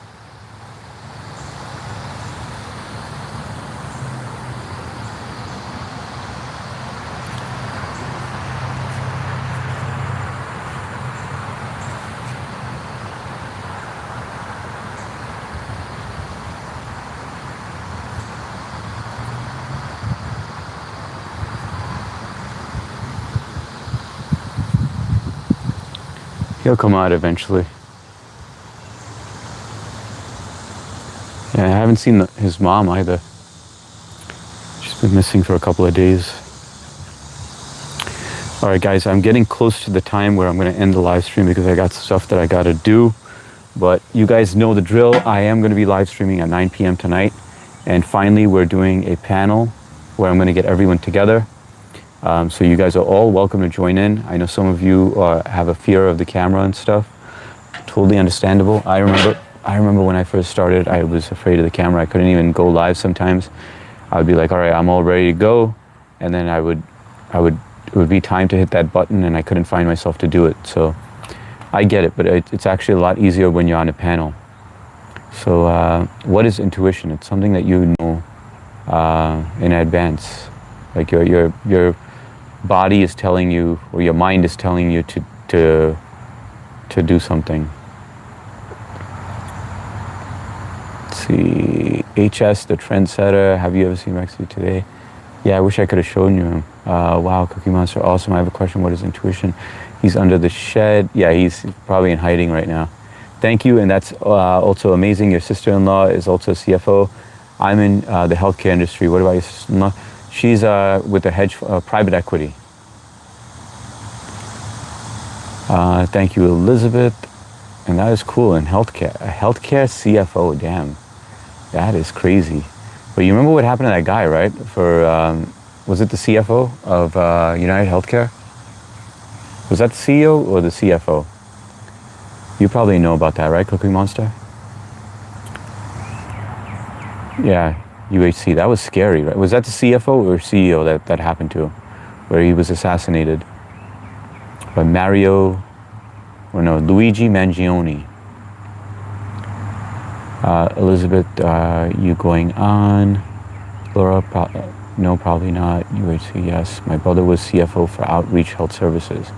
He'll come out eventually. Yeah, I haven't seen his mom either. She's been missing for a couple of days. All right, guys, I'm getting close to the time where I'm going to end the live stream because I got stuff that I got to do. But you guys know the drill. I am going to be live streaming at 9 p.m. tonight. And finally, we're doing a panel where I'm going to get everyone together. So you guys are all welcome to join in. I know some of you have a fear of the camera and stuff. Totally understandable. I remember when I first started, I was afraid of the camera. I couldn't even go live sometimes. I would be like, all right, I'm all ready to go. And then it would be time to hit that button and I couldn't find myself to do it. So I get it, but it's actually a lot easier when you're on a panel. So what is intuition? It's something that you know in advance. Like your body is telling you, or your mind is telling you to do something. Let's see, HS, the trendsetter. Have you ever seen Rexy today? Yeah, I wish I could have shown you him. Wow, Cookie Monster, awesome. I have a question. What is intuition? He's under the shed. Yeah, he's probably in hiding right now. Thank you, and that's also amazing. Your sister-in-law is also a CFO. I'm in the healthcare industry. What about your sister-in-law? She's with the hedge private equity. Thank you, Elizabeth. And that is cool in healthcare. A healthcare CFO, damn. That is crazy. But you remember what happened to that guy, right? For, was it the CFO of United Healthcare? Was that the CEO or the CFO? You probably know about that, right, Cookie Monster? Yeah. UHC, that was scary, right? Was that the CFO or CEO that happened to him, where he was assassinated by Luigi Mangione? Elizabeth, you going on? Laura, no, probably not. UHC, yes. My brother was CFO for Outreach Health Services.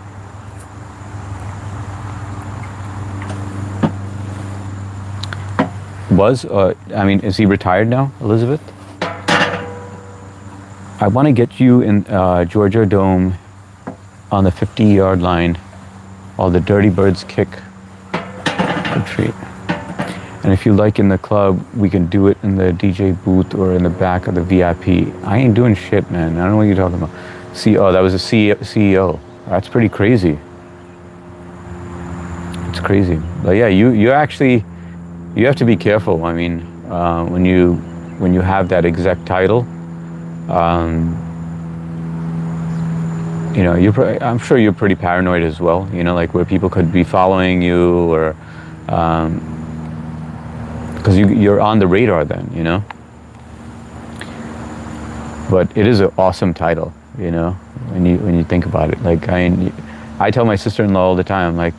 Is he retired now, Elizabeth? I want to get you in Georgia Dome on the 50-yard line. All the Dirty Birds kick retreat. And if you like in the club, we can do it in the DJ booth or in the back of the VIP. I ain't doing shit, man. I don't know what you're talking about. CEO, that was a CEO. That's pretty crazy. It's crazy. But yeah, you have to be careful. I mean, when you have that exec title, you know, I'm sure you're pretty paranoid as well. You know, like where people could be following you, or because you're on the radar then, you know. But it is an awesome title, you know. when you think about it. Like I tell my sister-in-law all the time, like,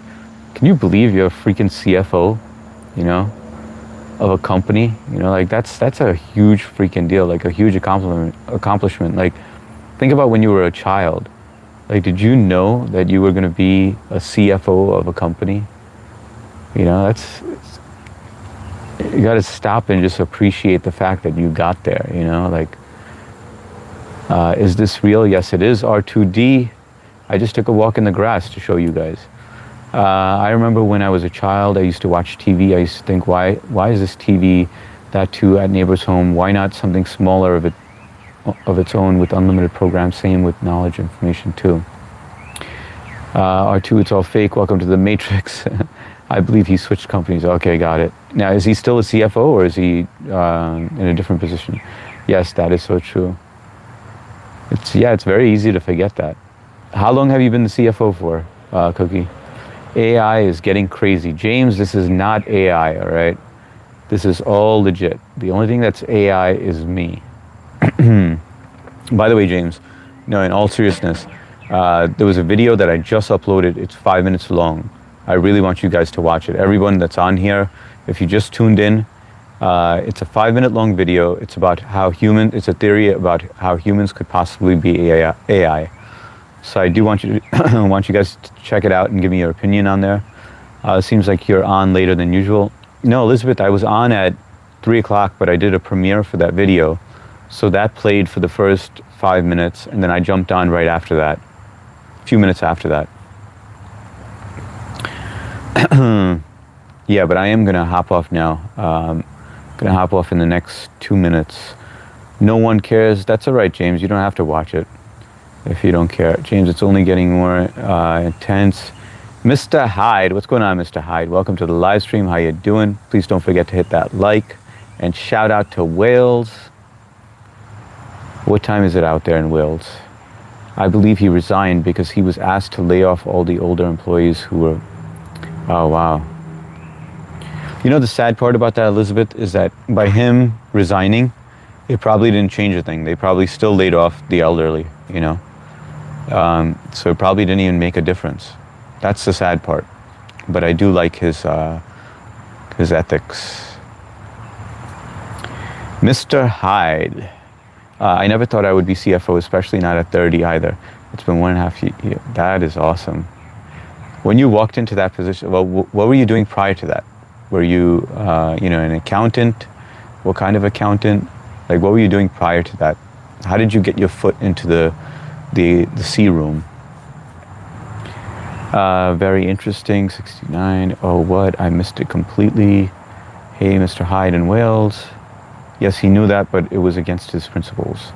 can you believe you're a freaking CFO, you know, of a company? You know, like that's a huge freaking deal, like a huge accomplishment. Like, think about when you were a child. Like, did you know that you were going to be a CFO of a company? You know, you got to stop and just appreciate the fact that you got there, you know, like, is this real? Yes, it is. R2D. I just took a walk in the grass to show you guys. I remember when I was a child, I used to watch TV. I used to think, why is this TV, that too, at neighbor's home? Why not something smaller of its own with unlimited programs? Same with knowledge information too. R2, it's all fake. Welcome to the Matrix. I believe he switched companies. Okay, got it. Now, is he still a CFO or is he in a different position? Yes, that is so true. It's very easy to forget that. How long have you been the CFO for, Cookie? AI is getting crazy. James, this is not AI, all right? This is all legit. The only thing that's AI is me. By the way, James, no, in all seriousness, there was a video that I just uploaded. It's 5 minutes long. I really want you guys to watch it. Everyone that's on here, if you just tuned in, it's a 5-minute long video. It's about it's a theory about how humans could possibly be AI. So I do want you guys to check it out and give me your opinion on there. It seems like you're on later than usual. No, Elizabeth, I was on at 3 o'clock, but I did a premiere for that video. So that played for the first 5 minutes, and then I jumped on right after that, a few minutes after that. Yeah, but I am gonna hop off now. Gonna hop off in the next 2 minutes. No one cares. That's all right, James. You don't have to watch it if you don't care. James, it's only getting more intense. Mr. Hyde, what's going on, Mr. Hyde? Welcome to the live stream. How you doing? Please don't forget to hit that like and shout out to Wales. What time is it out there in Wales? I believe he resigned because he was asked to lay off all the older employees who were... Oh, wow. You know, the sad part about that, Elizabeth, is that by him resigning, it probably didn't change a thing. They probably still laid off the elderly, you know? So it probably didn't even make a difference. That's the sad part. But I do like his ethics. Mr. Hyde. I never thought I would be CFO, especially not at 30 either. It's been 1.5 years. That is awesome. When you walked into that position, well, what were you doing prior to that? Were you, an accountant? What kind of accountant? Like, what were you doing prior to that? How did you get your foot into the C room? Very interesting. 69. Oh, what? I missed it completely. Hey, Mr. Hyde in Wales. Yes, he knew that, but it was against his principles.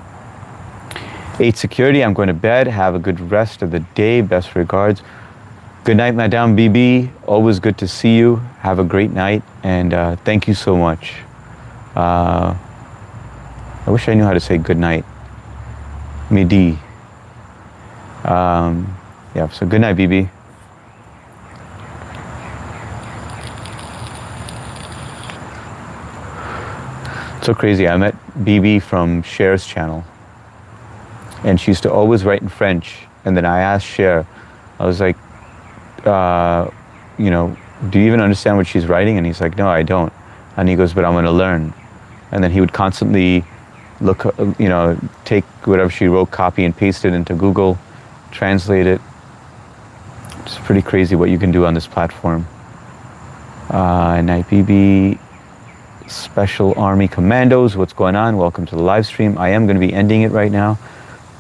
8 security. I'm going to bed. Have a good rest of the day. Best regards. Good night, Madame BB. Always good to see you. Have a great night, and thank you so much. I wish I knew how to say good night. Midi. Yeah, so good night, BB. So crazy. I met BB from Cher's channel, and she used to always write in French. And then I asked Cher, I was like, do you even understand what she's writing? And he's like, no, I don't. And he goes, but I'm going to learn. And then he would constantly look, take whatever she wrote, copy and paste it into Google, translate it. It's pretty crazy what you can do on this platform. Night BB, Special Army Commandos, what's going on? Welcome to the live stream. I am going to be ending it right now.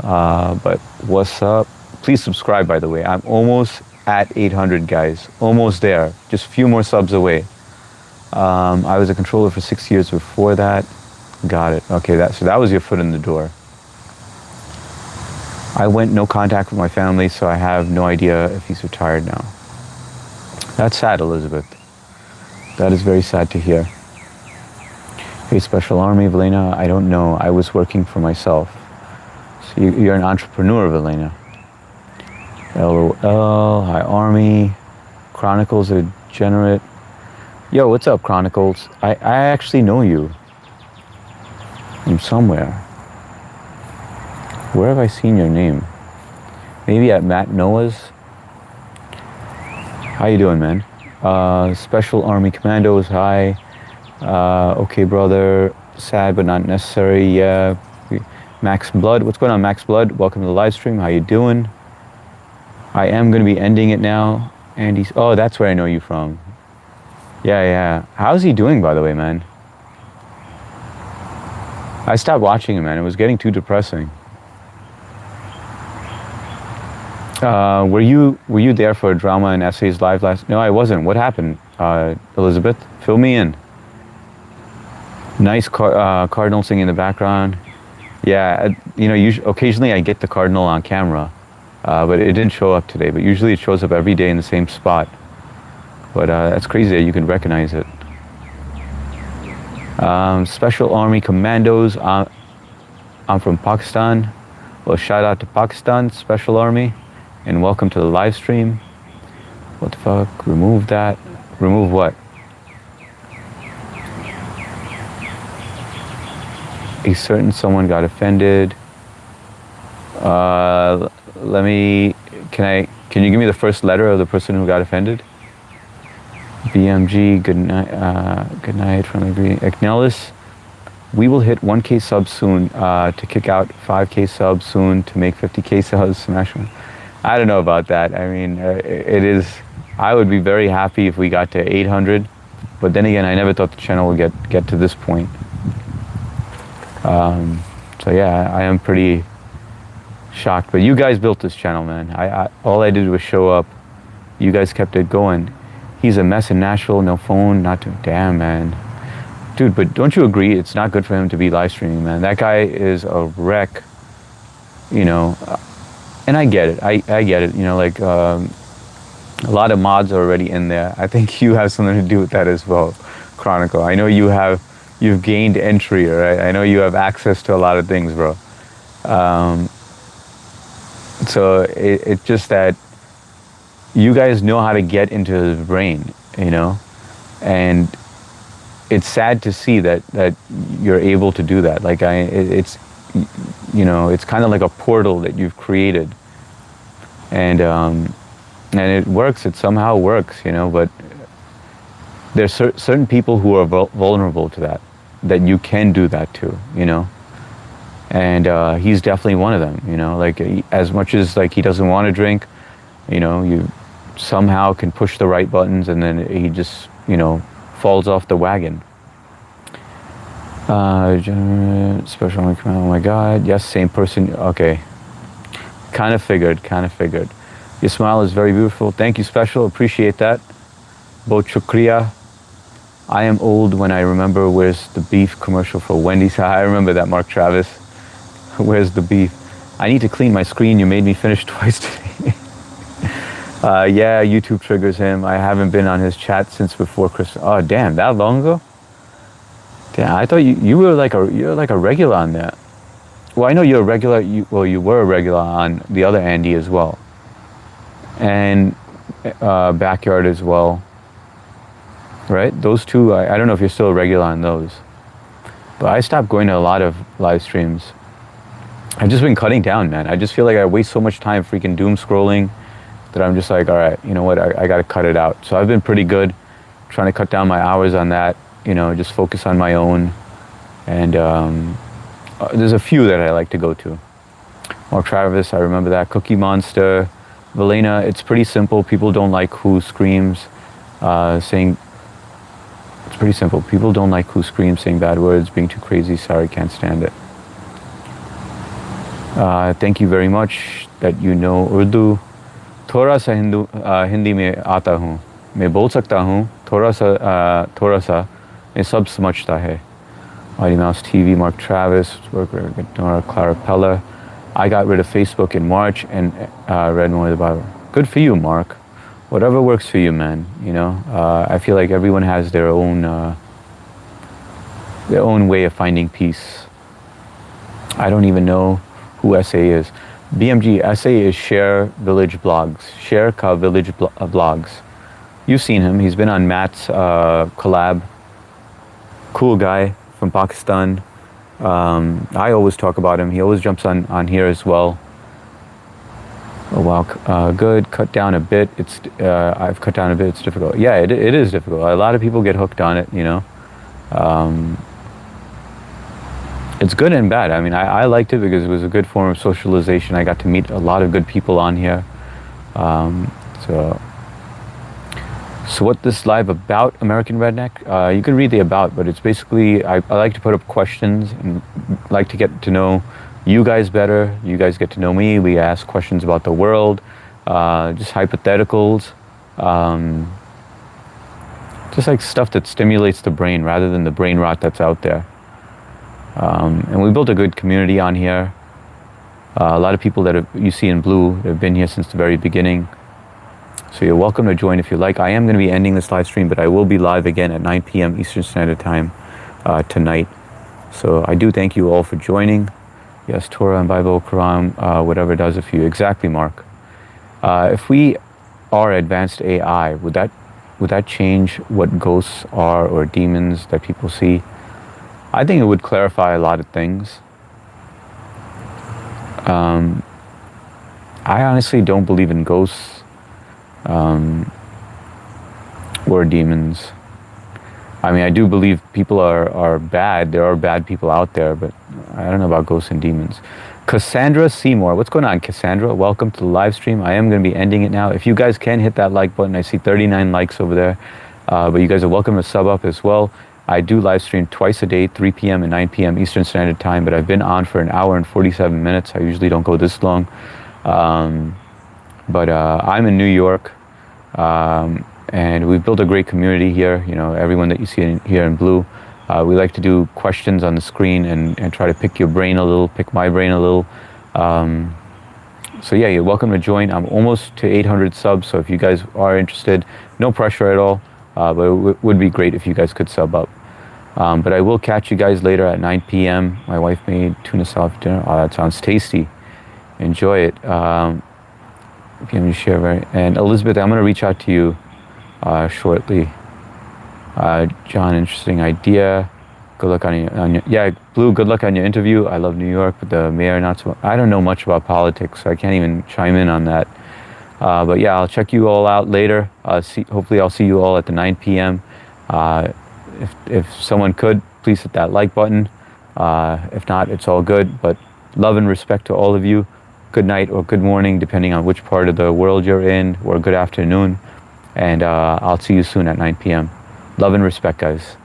But what's up? Please subscribe, by the way. I'm almost at 800, guys. Almost there. Just a few more subs away. I was a controller for 6 years before that. Got it. Okay, so that was your foot in the door. I went no contact with my family, so I have no idea if he's retired now. That's sad, Elizabeth. That is very sad to hear. Hey, Special Army, Velena, I don't know. I was working for myself. So you're an entrepreneur, Velena. LOL, hi Army. Chronicles are degenerate. Yo, what's up, Chronicles? I actually know you. From somewhere. Where have I seen your name? Maybe at Matt Noah's. How you doing, man? Special Army Commandos, hi. Okay, brother. Sad but not necessary. Yeah. Max Blood, what's going on, Max Blood? Welcome to the live stream. How you doing? I am going to be ending it now. Andy's. Oh, that's where I know you from. Yeah. How's he doing, by the way, man? I stopped watching him, man. It was getting too depressing. Were you there for Drama and Essays Live last? No, I wasn't. What happened, Elizabeth? Fill me in. Nice cardinal singing in the background. Yeah, you know, occasionally I get the cardinal on camera, but it didn't show up today. But usually it shows up every day in the same spot. But that's crazy that you can recognize it. Special Army Commandos. I'm from Pakistan. Well, shout out to Pakistan Special Army, and welcome to the live stream. What the fuck? Remove that. Remove what? A certain someone got offended. Can you give me the first letter of the person who got offended? BMG, good night from agree. Ignelis, we will hit 1K subs soon to kick out 5K subs soon to make 50K subs. Smash one. I don't know about that. I mean, it is. I would be very happy if we got to 800, but then again, I never thought the channel would get to this point. So yeah, I am pretty shocked. But you guys built this channel, man. All I did was show up. You guys kept it going. He's a mess in Nashville, no phone, not to. Damn, man. Dude, but don't you agree? It's not good for him to be live streaming, man. That guy is a wreck, you know. And I get it. I get it. You know, like a lot of mods are already in there. I think you have something to do with that as well, Chronicle. I know you've gained entry, right? I know you have access to a lot of things, bro. So it's just that you guys know how to get into his brain, you know, and it's sad to see that you're able to do that. Like it's you know, it's kind of like a portal that you've created, and it works. It somehow works, you know. But there's certain people who are vulnerable to that you can do that to, you know. And he's definitely one of them, you know. Like as much as like he doesn't want to drink, you know, you somehow can push the right buttons, and then he just, you know, falls off the wagon. Special Army Command, oh my God, yes, same person, okay. Kind of figured. Your smile is very beautiful. Thank you, Special, appreciate that. Bo Chukriya. I am old when I remember where's the beef commercial for Wendy's. I remember that, Mark Travis. Where's the beef? I need to clean my screen. You made me finish twice today. Yeah, YouTube triggers him. I haven't been on his chat since before Christmas. Oh, damn, that long ago? Damn, I thought you were like a regular on that. Well, I know you're a regular. You were a regular on the other Andy as well, and Backyard as well. Right? Those two. I don't know if you're still a regular on those, but I stopped going to a lot of live streams. I've just been cutting down, man. I just feel like I waste so much time freaking doom scrolling that I'm just like, all right, you know what? I got to cut it out. So I've been pretty good trying to cut down my hours on that. You know, just focus on my own. And there's a few that I like to go to. Mark Travis, I remember that. Cookie Monster. Valena, it's pretty simple. People don't like who screams saying... It's pretty simple. People don't like who screams saying bad words, being too crazy. Sorry, can't stand it. Thank you very much that you know Urdu. थोड़ा सा हिंदी में आता हूँ. मैं बोल सकता हूँ. थोड़ा सा मैं सब समझता है. Mighty Mouse TV, Mark Travis, Nora Clarapella. I got rid of Facebook in March and read more of the Bible. Good for you, Mark. Whatever works for you, man. You know, I feel like everyone has their own way of finding peace. I don't even know who SA is. BMG, SA is Share Village Blogs. Share Ka Village Blogs. You've seen him. He's been on Matt's collab. Cool guy from Pakistan. I always talk about him. He always jumps on here as well. Oh wow, good. Cut down a bit. I've cut down a bit. It's difficult. Yeah, it is difficult. A lot of people get hooked on it. It's good and bad. I mean, I liked it because it was a good form of socialization. I got to meet a lot of good people on here. Um, so, so what this live about American Redneck? You can read the about, but it's basically I like to put up questions and like to get to know you guys better. You guys get to know me. We ask questions about the world, just hypotheticals, just like stuff that stimulates the brain rather than the brain rot that's out there. And we built a good community on here. A lot of people that you see in blue have been here since the very beginning. So you're welcome to join if you like. I am going to be ending this live stream, but I will be live again at 9 p.m. Eastern Standard Time tonight. So I do thank you all for joining. Yes, Torah and Bible, Quran, whatever it does it for you. Exactly, Mark. If we are advanced AI, would that change what ghosts are or demons that people see? I think it would clarify a lot of things. I honestly don't believe in ghosts or demons. I mean, I do believe people are bad. There are bad people out there, but I don't know about ghosts and demons. Cassandra Seymour. What's going on, Cassandra? Welcome to the live stream. I am going to be ending it now. If you guys can hit that like button, I see 39 likes over there. But you guys are welcome to sub up as well. I do live stream twice a day, 3 p.m. and 9 p.m. Eastern Standard Time, but I've been on for an hour and 47 minutes. I usually don't go this long. But I'm in New York, and we've built a great community here. You know, everyone that you see here in blue. We like to do questions on the screen and try to pick your brain a little, pick my brain a little. So yeah, you're welcome to join. I'm almost to 800 subs, so if you guys are interested, no pressure at all, but it would be great if you guys could sub up. But I will catch you guys later at 9 p.m. My wife made tuna salad for dinner. Oh, that sounds tasty. Enjoy it. If you want to share, and Elizabeth, I'm going to reach out to you shortly. John, interesting idea. Good luck on your yeah, Blue. Good luck on your interview. I love New York, but the mayor not so. I don't know much about politics, so I can't even chime in on that. But yeah, I'll check you all out later. Hopefully, I'll see you all at the 9 p.m. If someone could, please hit that like button. If not, it's all good. But love and respect to all of you. Good night or good morning, depending on which part of the world you're in, or good afternoon. And I'll see you soon at 9 p.m. Love and respect, guys.